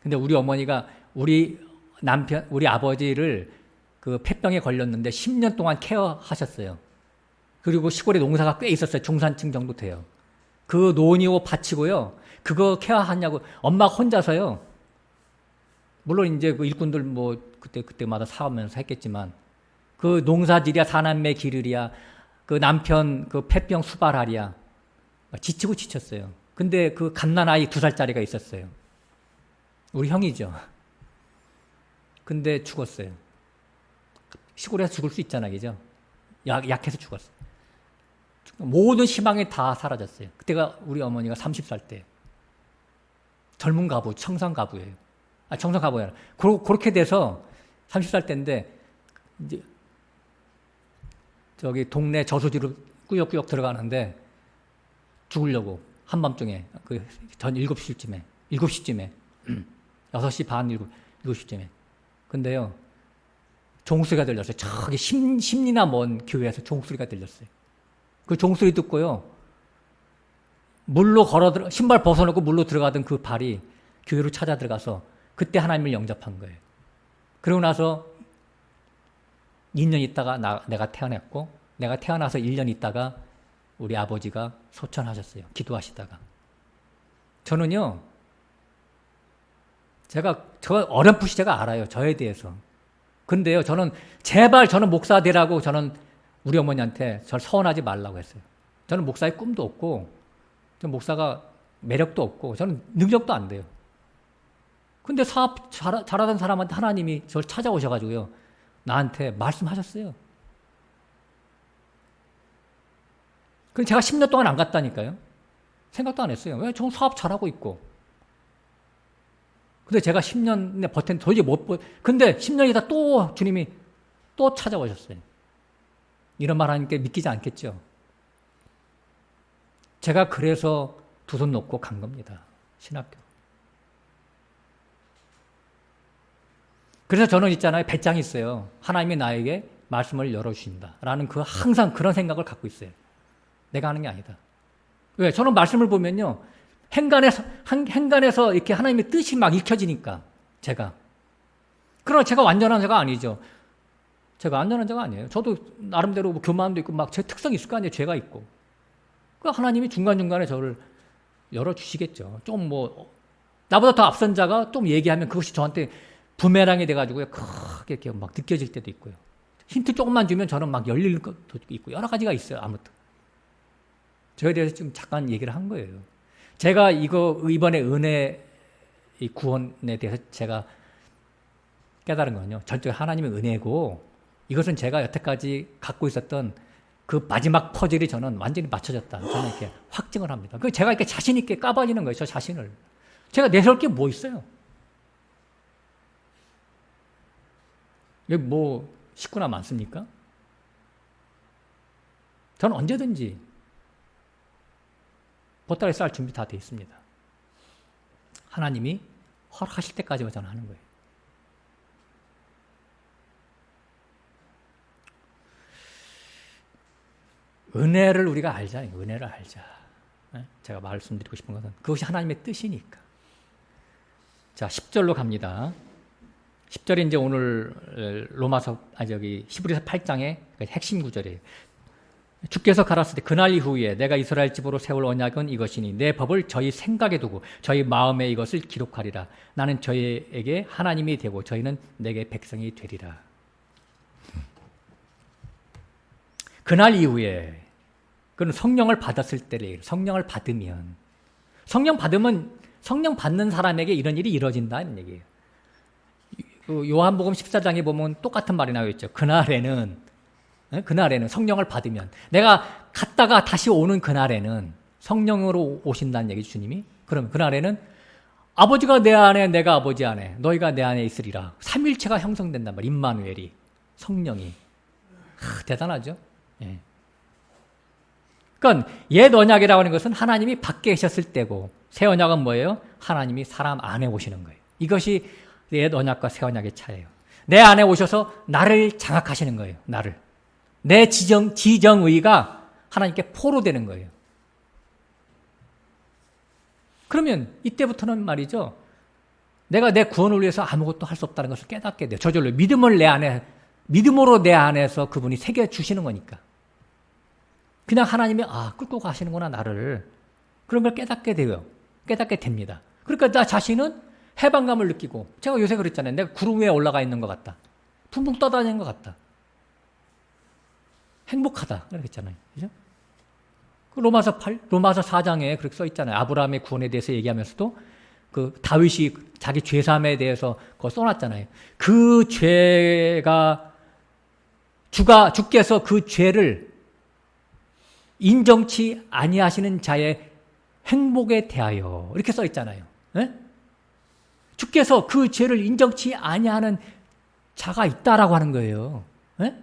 근데 우리 어머니가 우리 아버지를 그 폐병에 걸렸는데 10년 동안 케어하셨어요. 그리고 시골에 농사가 꽤 있었어요. 중산층 정도 돼요. 그 논이고 밭이고요. 그거 케어하냐고 엄마가 혼자서요. 물론 이제 그 일꾼들 뭐 그때마다 사오면서 했겠지만 그 농사질이야, 4남매 기르랴, 그 남편 그 폐병 수발하랴. 지치고 지쳤어요. 근데 그 갓난아이 2살짜리가 있었어요. 우리 형이죠. 근데 죽었어요. 시골에서 죽을 수 있잖아, 그죠? 약해서 죽었어요. 모든 희망이 다 사라졌어요. 그때가 우리 어머니가 30살 때. 젊은 가부, 청산 가부예요. 청산 가부야. 그렇게 돼서 30살 때인데, 이제, 저기 동네 저수지로 꾸역꾸역 들어가는데, 죽으려고, 한밤중에, 전 7시쯤에, 6시 반, 7시쯤에. 근데요, 종소리가 들렸어요. 저기 10리나 먼 교회에서 종소리가 들렸어요. 그 종소리 듣고요, 신발 벗어놓고 물로 들어가던 그 발이 교회로 찾아 들어가서 그때 하나님을 영접한 거예요. 그러고 나서 2년 있다가 내가 태어났고, 내가 태어나서 1년 있다가 우리 아버지가 소천하셨어요. 기도하시다가. 저는요, 저 어렴풋이 제가 알아요. 저에 대해서. 근데요, 저는 목사 되라고 저는 우리 어머니한테 저를 서운하지 말라고 했어요. 저는 목사의 꿈도 없고, 저는 목사가 매력도 없고, 저는 능력도 안 돼요. 근데 사업 잘하던 사람한테 하나님이 저를 찾아오셔가지고요, 나한테 말씀하셨어요. 근데 제가 10년 동안 안 갔다니까요. 생각도 안 했어요. 왜? 저 사업 잘하고 있고. 근데 제가 10년에 버텼는데 도저히 근데 10년이다 또 주님이 또 찾아오셨어요. 이런 말 하니까 믿기지 않겠죠. 제가 그래서 두 손 놓고 간 겁니다. 신학교. 그래서 저는 있잖아요. 배짱이 있어요. 하나님이 나에게 말씀을 열어주신다. 라는 항상 그런 생각을 갖고 있어요. 내가 하는 게 아니다. 왜? 저는 말씀을 보면요. 행간에서 이렇게 하나님의 뜻이 막 읽혀지니까, 제가. 그러나 제가 완전한 자가 아니죠. 제가 안전한 자가 아니에요. 저도 나름대로 뭐 교만도 있고 막 제 특성이 있을 거 아니에요. 죄가 있고. 그 하나님이 중간중간에 저를 열어주시겠죠. 좀 뭐 나보다 더 앞선 자가 좀 얘기하면 그것이 저한테 부메랑이 돼가지고요. 크게 이렇게 막 느껴질 때도 있고요. 힌트 조금만 주면 저는 막 열릴 것도 있고 여러 가지가 있어요. 아무튼. 저에 대해서 좀 잠깐 얘기를 한 거예요. 제가 이번에 은혜 이 구원에 대해서 제가 깨달은 건요. 전적으로 하나님의 은혜고 이것은 제가 여태까지 갖고 있었던 그 마지막 퍼즐이 저는 완전히 맞춰졌다. 저는 이렇게 확증을 합니다. 그 제가 이렇게 자신 있게 까발리는 거예요. 저 자신을. 제가 내세울 게 뭐 있어요? 여기 뭐 식구나 많습니까? 저는 언제든지 보따리 쌀 준비 다 돼 있습니다. 하나님이 허락하실 때까지만 저는 하는 거예요. 은혜를 우리가 알잖아요. 은혜를 알자. 제가 말씀드리고 싶은 것은 그것이 하나님의 뜻이니까. 자, 10절로 갑니다. 10절이 이제 오늘 히브리서 8장의 핵심 구절이에요. 주께서 가라사대 때 그날 이후에 내가 이스라엘 집으로 세울 언약은 이것이니 내 법을 저희 생각에 두고 저희 마음에 이것을 기록하리라. 나는 저희에게 하나님이 되고 저희는 내게 백성이 되리라. 그날 이후에 그는 성령을 받았을 때래요. 성령을 받으면 성령 받는 사람에게 이런 일이 이루어진다는 얘기예요. 요한복음 14장에 보면 똑같은 말이 나와 있죠. 그날에는 성령을 받으면 내가 갔다가 다시 오는 그날에는 성령으로 오신다는 얘기죠. 주님이. 그러면 그날에는 아버지가 내 안에 내가 아버지 안에 너희가 내 안에 있으리라. 삼일체가 형성된단 말이에요. 임마누엘이 성령이. 대단하죠. 예. 그러니까 옛 언약이라고 하는 것은 하나님이 밖에 계셨을 때고 새 언약은 뭐예요? 하나님이 사람 안에 오시는 거예요. 이것이 옛 언약과 새 언약의 차이예요. 내 안에 오셔서 나를 장악하시는 거예요. 나를. 내 지정의가 하나님께 포로되는 거예요. 그러면 이때부터는 말이죠. 내가 내 구원을 위해서 아무것도 할 수 없다는 것을 깨닫게 돼요. 저절로 믿음으로 내 안에서 그분이 새겨주시는 거니까. 그냥 하나님이 끌고 가시는구나 나를. 그런 걸 깨닫게 돼요. 깨닫게 됩니다. 그러니까 나 자신은 해방감을 느끼고 제가 요새 그랬잖아요. 내가 구름 위에 올라가 있는 것 같다. 붕붕 떠다니는 것 같다. 행복하다. 그렇게 했잖아요. 그죠? 로마서 4장에 그렇게 써 있잖아요. 아브라함의 구원에 대해서 얘기하면서도 그 다윗이 자기 죄사함에 대해서 그거 써놨잖아요. 그 죄가 주께서 그 죄를 인정치 아니하시는 자의 행복에 대하여 이렇게 써 있잖아요. 네? 주께서 그 죄를 인정치 아니하는 자가 있다라고 하는 거예요. 네?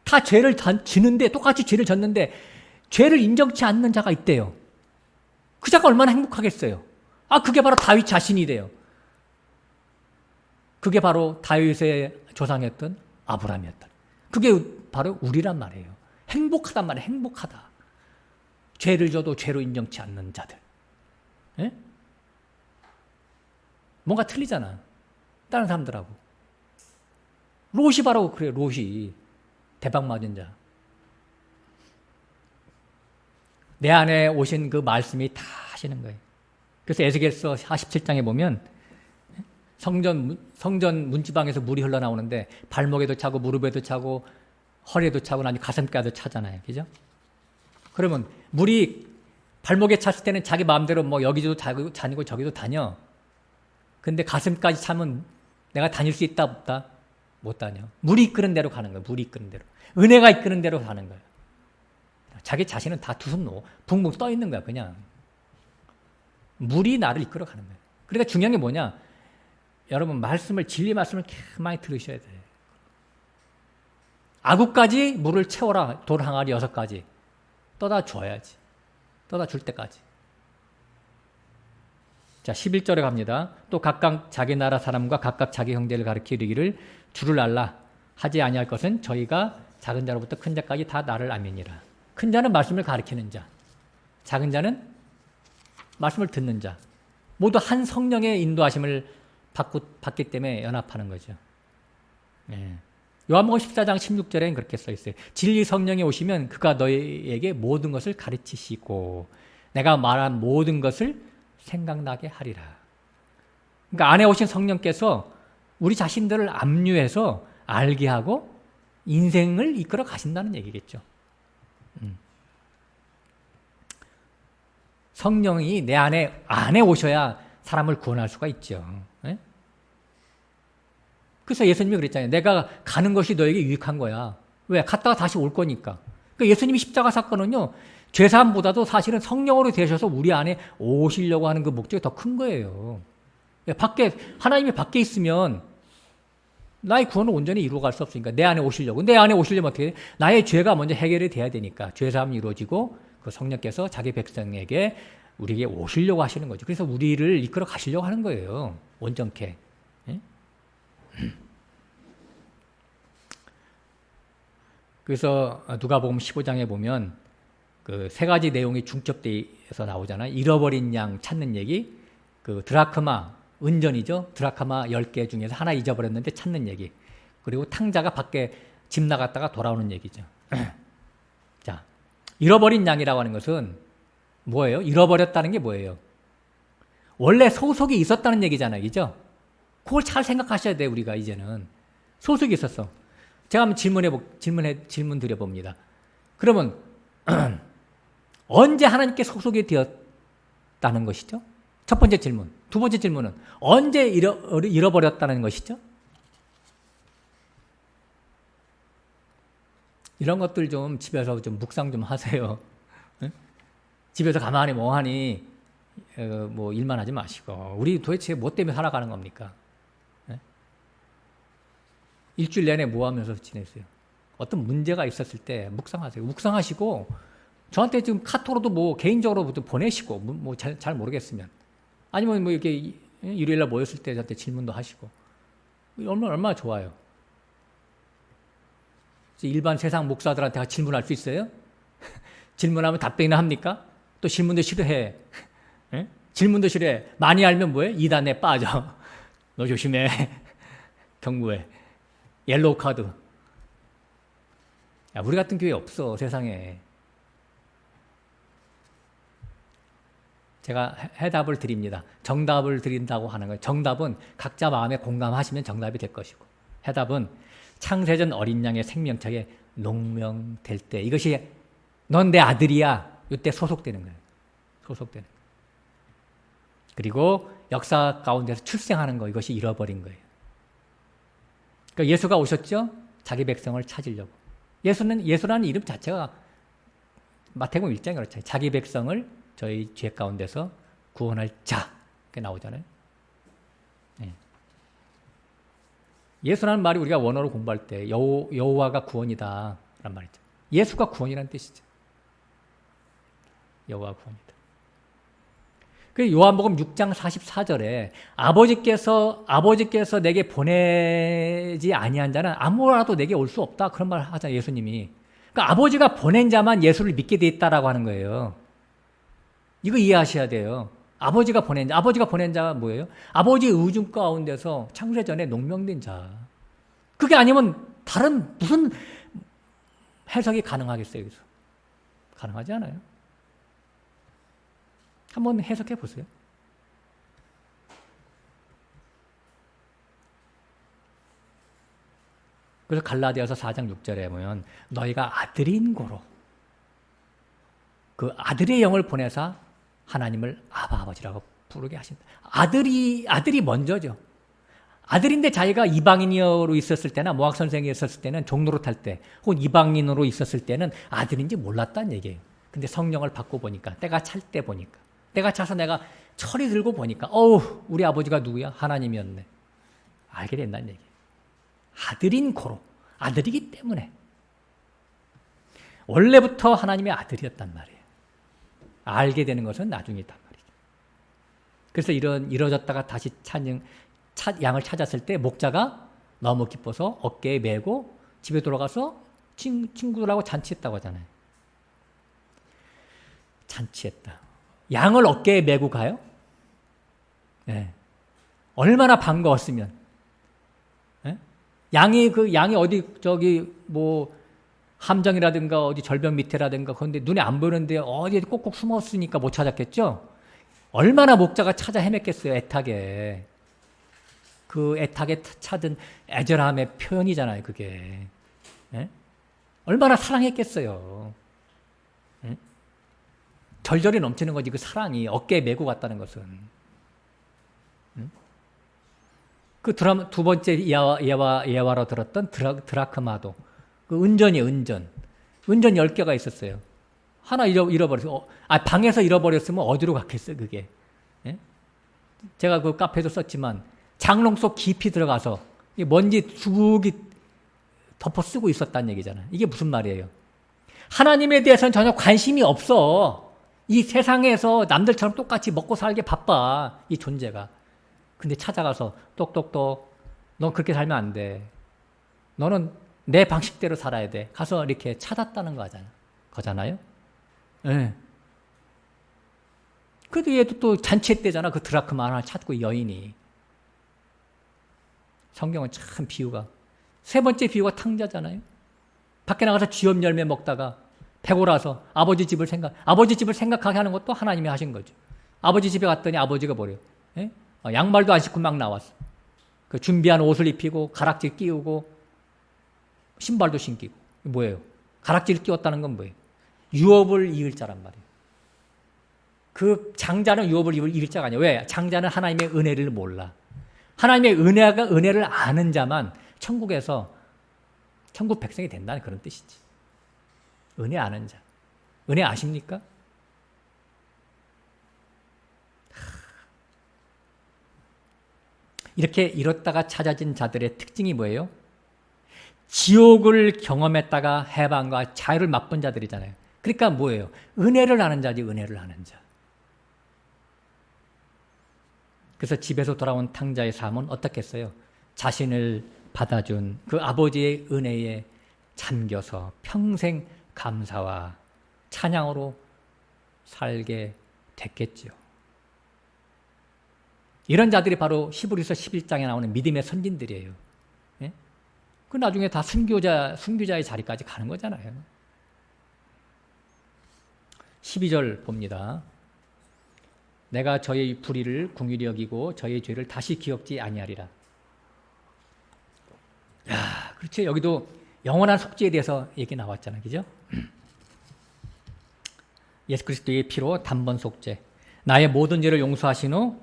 다 죄를 지는데 똑같이 죄를 졌는데 죄를 인정치 않는 자가 있대요. 그 자가 얼마나 행복하겠어요. 그게 바로 다윗 자신이래요. 그게 바로 다윗의 조상이었던 아브라함이었다. 그게 바로 우리란 말이에요. 행복하단 말이에요. 행복하다. 죄를 져도 죄로 인정치 않는 자들. 예? 뭔가 틀리잖아. 다른 사람들하고. 롯이 바로 그래요. 롯이. 대박 맞은 자. 내 안에 오신 그 말씀이 다 하시는 거예요. 그래서 에스겔서 47장에 보면 성전 문지방에서 물이 흘러나오는데 발목에도 차고 무릎에도 차고 허리에도 차고 나중에 가슴까지도 차잖아요. 그죠? 그러면 물이 발목에 찼을 때는 자기 마음대로 뭐 여기도 다니고 저기도 다녀. 근데 가슴까지 차면 내가 다닐 수 있다 없다? 못 다녀. 물이 이끄는 대로 가는 거예요. 물이 이끄는 대로. 은혜가 이끄는 대로 가는 거예요. 자기 자신은 다 두 손 놓고 붕붕 떠 있는 거야. 그냥. 물이 나를 이끌어 가는 거예요. 그러니까 중요한 게 뭐냐? 여러분 진리 말씀을 많이 들으셔야 돼요. 아구까지 물을 채워라. 돌 항아리 6가지. 떠다 줘야지. 떠다 줄 때까지. 자, 11절에 갑니다. 또 각각 자기 나라 사람과 각각 자기 형제를 가르쳐 이르기를 주를 알라 하지 아니할 것은 저희가 작은 자로부터 큰 자까지 다 나를 아미니라. 큰 자는 말씀을 가르치는 자, 작은 자는 말씀을 듣는 자. 모두 한 성령의 인도하심을 받기 때문에 연합하는 거죠. 네. 요한복음 14장 16절에는 그렇게 써 있어요. 진리 성령이 오시면 그가 너희에게 모든 것을 가르치시고 내가 말한 모든 것을 생각나게 하리라. 그러니까 안에 오신 성령께서 우리 자신들을 압류해서 알게 하고 인생을 이끌어 가신다는 얘기겠죠. 성령이 내 안에 오셔야 사람을 구원할 수가 있죠. 네? 그래서 예수님이 그랬잖아요. 내가 가는 것이 너에게 유익한 거야. 왜? 갔다가 다시 올 거니까. 그러니까 예수님이 십자가 사건은요, 죄사함보다도 사실은 성령으로 되셔서 우리 안에 오시려고 하는 그 목적이 더 큰 거예요. 하나님이 밖에 있으면 나의 구원을 온전히 이루어갈 수 없으니까 내 안에 오시려고. 내 안에 오시려면 어떻게 해? 나의 죄가 먼저 해결이 돼야 되니까 죄사함이 이루어지고 그 성령께서 자기 백성에게 우리에게 오시려고 하시는 거죠. 그래서 우리를 이끌어 가시려고 하는 거예요. 온전케. 예? 그래서 누가복음 15장에 보면 그 세 가지 내용이 중첩돼서 나오잖아요. 잃어버린 양 찾는 얘기, 그 드라크마, 은전이죠. 드라크마 10개 중에서 하나 잊어버렸는데 찾는 얘기. 그리고 탕자가 밖에 집 나갔다가 돌아오는 얘기죠. 자, 잃어버린 양이라고 하는 것은 뭐예요? 잃어버렸다는 게 뭐예요? 원래 소속이 있었다는 얘기잖아요. 그죠? 그걸 잘 생각하셔야 돼요. 우리가 이제는. 소속이 있었어. 제가 한번 질문 드려봅니다. 그러면 언제 하나님께 소속이 되었다는 것이죠? 첫 번째 질문. 두 번째 질문은 언제 잃어버렸다는 것이죠? 이런 것들 좀 집에서 좀 묵상 좀 하세요. 네? 집에서 가만히 멍하니 뭐 일만 하지 마시고 우리 도대체 뭐 때문에 살아가는 겁니까? 네? 일주일 내내 뭐 하면서 지내세요? 어떤 문제가 있었을 때 묵상하세요. 묵상하시고 저한테 지금 카톡으로도 뭐 개인적으로부터 보내시고 뭐 잘 모르겠으면 아니면 뭐 이렇게 일요일날 모였을 때 저한테 질문도 하시고 얼마나 좋아요. 일반 세상 목사들한테 질문할 수 있어요? 질문하면 답변이나 합니까? 또 질문도 싫어해. 네? 질문도 싫어해. 많이 알면 뭐해? 이단에 빠져. 너 조심해. 경고해. 옐로우 카드. 야, 우리 같은 교회 없어, 세상에. 제가 해답을 드립니다. 정답을 드린다고 하는 거예요. 정답은 각자 마음에 공감하시면 정답이 될 것이고 해답은 창세전 어린 양의 생명책에 농명될 때 이것이 넌 내 아들이야. 이때 소속되는 거예요. 소속되는 거예요. 그리고 역사 가운데서 출생하는 거 이것이 잃어버린 거예요. 그러니까 예수가 오셨죠? 자기 백성을 찾으려고. 예수라는 이름 자체가 마태복음 1장에 그렇잖아요. 자기 백성을 저희 죄 가운데서 구원할 자 이렇게 나오잖아요. 네. 예수라는 말이 우리가 원어로 공부할 때 여호와가 구원이다 라는 말이죠. 예수가 구원이라는 뜻이죠. 여호와가 구원이다. 그 요한복음 6장 44절에 아버지께서 내게 보내지 아니한 자는 아무라도 내게 올 수 없다 그런 말 하잖아요. 예수님이. 그러니까 아버지가 보낸 자만 예수를 믿게 돼 있다라고 하는 거예요. 이거 이해하셔야 돼요. 아버지가 보낸 자가 뭐예요? 아버지의 의중 가운데서 창세전에 농명된 자. 그게 아니면 다른 무슨 해석이 가능하겠어요? 여기서. 가능하지 않아요. 한번 해석해 보세요. 그래서 갈라디아서 4장 6절에 보면 너희가 아들인 고로 그 아들의 영을 보내사 하나님을 아버지라고 부르게 하신다. 아들이 먼저죠. 아들인데 자기가 이방인으로 있었을 때나 모학 선생이 있었을 때는 종로로 탈 때 혹은 이방인으로 있었을 때는 아들인지 몰랐다는 얘기예요. 근데 성령을 받고 보니까 때가 찰 때 보니까 때가 차서 내가 철이 들고 보니까 우리 아버지가 누구야? 하나님이었네. 알게 된다는 얘기예요. 아들인 고로 아들이기 때문에 원래부터 하나님의 아들이었단 말이에요. 알게 되는 것은 나중에 있단 말이죠. 그래서 이뤄졌다가 다시 양을 찾았을 때 목자가 너무 기뻐서 어깨에 메고 집에 돌아가서 친구들하고 잔치했다고 하잖아요. 잔치했다. 양을 어깨에 메고 가요? 네. 얼마나 반가웠으면. 네? 양이 어디 저기 뭐 함정이라든가 어디 절벽 밑에라든가 그런데 눈에 안 보이는데 어디에 꼭꼭 숨었으니까 못 찾았겠죠? 얼마나 목자가 찾아 헤맸겠어요, 애타게. 그 애타게 찾은 애절함의 표현이잖아요, 그게. 예? 얼마나 사랑했겠어요. 예? 절절히 넘치는 거지, 그 사랑이 어깨에 메고 갔다는 것은. 그 드라마 두 번째 예화로 들었던 드라크마도 그 은전이 은전 10개가 있었어요. 하나 잃어버렸어요. 방에서 잃어버렸으면 어디로 갔겠어요, 그게. 예? 제가 그 카페에도 썼지만 장롱 속 깊이 들어가서 먼지 두둑이 덮어 쓰고 있었다는 얘기잖아요. 이게 무슨 말이에요? 하나님에 대해서는 전혀 관심이 없어. 이 세상에서 남들처럼 똑같이 먹고 살게 바빠, 이 존재가. 근데 찾아가서 똑똑똑, 넌 그렇게 살면 안 돼. 너는 내 방식대로 살아야 돼. 가서 이렇게 찾았다는 거잖아요. 예. 그래도 얘도 또 잔치 때잖아. 그 드라크마 하나 찾고 여인이. 성경은 참 비유가. 세 번째 비유가 탕자잖아요. 밖에 나가서 쥐업 열매 먹다가 배고라서 아버지 집을 생각하게 하는 것도 하나님이 하신 거죠. 아버지 집에 갔더니 아버지가 뭐래요? 예? 양말도 안 신고 막 나왔어. 그 준비한 옷을 입히고 가락질 끼우고 신발도 신기고. 뭐예요? 가락질 끼웠다는 건 뭐예요? 유업을 이을 자란 말이에요. 그 장자는 유업을 이을 자가 아니에요. 왜? 장자는 하나님의 은혜를 몰라. 하나님의 은혜를 아는 자만 천국에서 천국 백성이 된다는 그런 뜻이지. 은혜 아는 자. 은혜 아십니까? 이렇게 잃었다가 찾아진 자들의 특징이 뭐예요? 지옥을 경험했다가 해방과 자유를 맛본 자들이잖아요. 그러니까 뭐예요? 은혜를 아는 자지, 은혜를 아는 자. 그래서 집에서 돌아온 탕자의 삶은 어떻겠어요? 자신을 받아준 그 아버지의 은혜에 잠겨서 평생 감사와 찬양으로 살게 됐겠죠. 이런 자들이 바로 히브리서 11장에 나오는 믿음의 선진들이에요. 예? 그 나중에 다 순교자의 자리까지 가는 거잖아요. 12절 봅니다. 내가 저의 불의를 긍휼히 여기고 저의 죄를 다시 기억지 아니하리라. 야, 그렇죠. 여기도 영원한 속죄에 대해서 얘기 나왔잖아요. 그죠? 예수 그리스도의 피로 단번 속죄. 나의 모든 죄를 용서하신 후,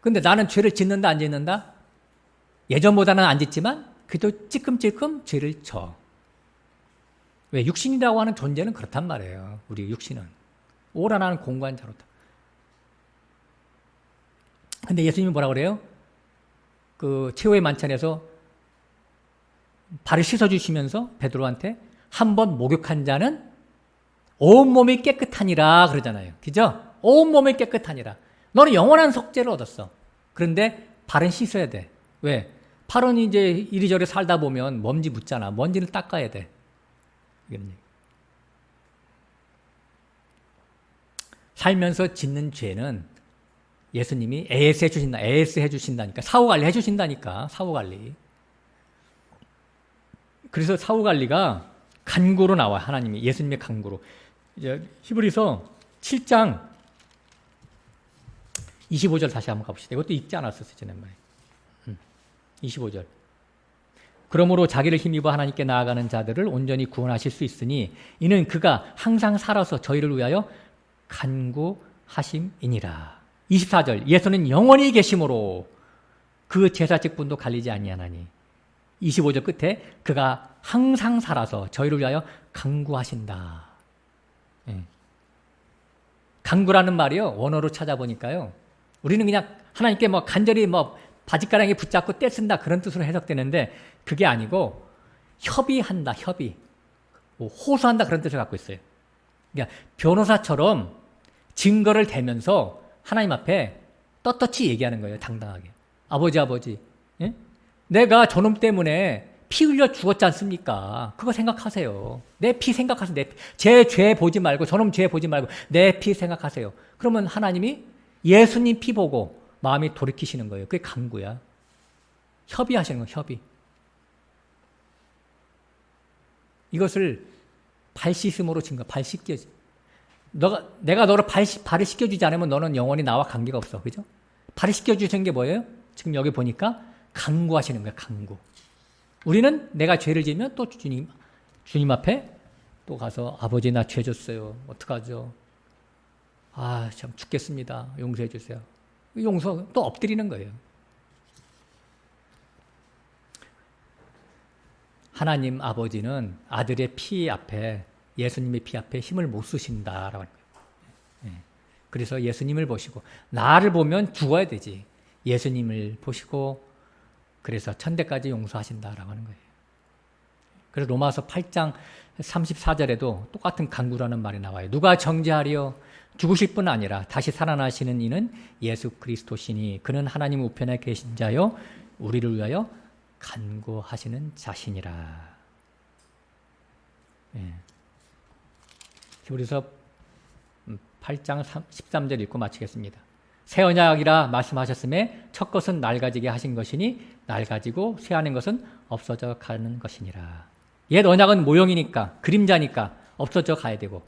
근데 나는 죄를 짓는다 안 짓는다? 예전보다는 안 짓지만 그래도 찔끔찔끔 죄를 져. 왜? 육신이라고 하는 존재는 그렇단 말이에요. 우리 육신은. 오라나는 공고한 자로다. 근데 예수님이 뭐라 그래요? 그 최후의 만찬에서 발을 씻어주시면서 베드로한테 한 번 목욕한 자는 온몸이 깨끗하니라 그러잖아요. 그죠? 온몸이 깨끗하니라. 너는 영원한 속죄를 얻었어. 그런데 발은 씻어야 돼. 왜? 발은 이제 이리저리 살다 보면 먼지 묻잖아. 먼지는 닦아야 돼. 살면서 짓는 죄는 예수님이 AS 해주신다니까. 사후관리 해주신다니까. 사후관리. 그래서 사후관리가 간구로 나와. 하나님이. 예수님의 간구로. 이제 히브리서 7장 25절 다시 한번 가봅시다. 이것도 읽지 않았었어요, 지난번에. 25절. 그러므로 자기를 힘입어 하나님께 나아가는 자들을 온전히 구원하실 수 있으니 이는 그가 항상 살아서 저희를 위하여 간구하심이니라. 24절. 예수는 영원히 계심으로 그 제사직분도 갈리지 아니하나니. 25절 끝에 그가 항상 살아서 저희를 위하여 간구하신다. 예. 간구라는 말이요, 원어로 찾아보니까요, 우리는 그냥 하나님께 뭐 간절히 뭐 바짓가랑이 붙잡고 떼쓴다 그런 뜻으로 해석되는데 그게 아니고 협의한다, 협의. 뭐 호소한다 그런 뜻을 갖고 있어요. 그러니까 변호사처럼 증거를 대면서 하나님 앞에 떳떳이 얘기하는 거예요, 당당하게. 아버지, 예? 내가 저놈 때문에 피 흘려 죽었지 않습니까? 그거 생각하세요. 내 피 생각하세요. 제 죄 보지 말고, 저놈 죄 보지 말고 내 피 생각하세요. 그러면 하나님이 예수님 피 보고 마음이 돌이키시는 거예요. 그게 간구야. 협의하시는 거예요, 협의. 이것을 발 씻음으로 증거, 발 씻겨지. 내가 너를 발을 씻겨주지 않으면 너는 영원히 나와 관계가 없어. 그죠? 발을 씻겨주시는 게 뭐예요? 지금 여기 보니까 간구하시는 거예요. 간구. 우리는 내가 죄를 지으면 또 주님 앞에 또 가서 아버지 나 죄 졌어요. 어떡하죠? 아, 참 죽겠습니다. 용서해 주세요. 용서 또 엎드리는 거예요. 하나님 아버지는 아들의 피 앞에, 예수님의 피 앞에 힘을 못 쓰신다라고 하는 거예요. 그래서 예수님을 보시고, 나를 보면 죽어야 되지. 예수님을 보시고 그래서 천대까지 용서하신다라고 하는 거예요. 그래서 로마서 8장 34절에도 똑같은 간구라는 말이 나와요. 누가 정죄하리요? 죽으실 뿐 아니라 다시 살아나시는 이는 예수 그리스도시니 그는 하나님 우편에 계신 자요 우리를 위하여 간구하시는 자신이라. 히브리서 8장 13절 읽고 마치겠습니다. 새 언약이라 말씀하셨음에 첫 것은 낡아지게 하신 것이니 낡아지고 쇠하는 것은 없어져 가는 것이니라. 옛 언약은 모형이니까, 그림자니까 없어져 가야 되고,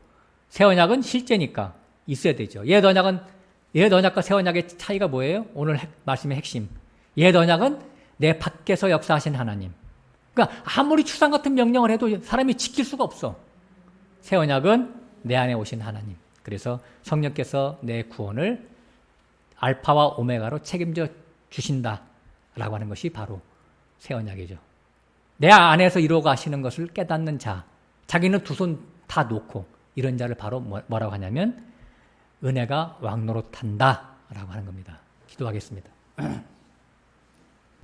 새 언약은 실제니까 있어야 되죠. 옛 언약과 새 언약의 차이가 뭐예요? 오늘 말씀의 핵심. 옛 언약은 내 밖에서 역사하신 하나님. 그러니까 아무리 추상 같은 명령을 해도 사람이 지킬 수가 없어. 새 언약은 내 안에 오신 하나님. 그래서 성령께서 내 구원을 알파와 오메가로 책임져 주신다라고 하는 것이 바로 새 언약이죠. 내 안에서 이루어 가시는 것을 깨닫는 자, 자기는 두 손 다 놓고 이런 자를 바로 뭐라고 하냐면 은혜가 왕노릇한다라고 하는 겁니다. 기도하겠습니다.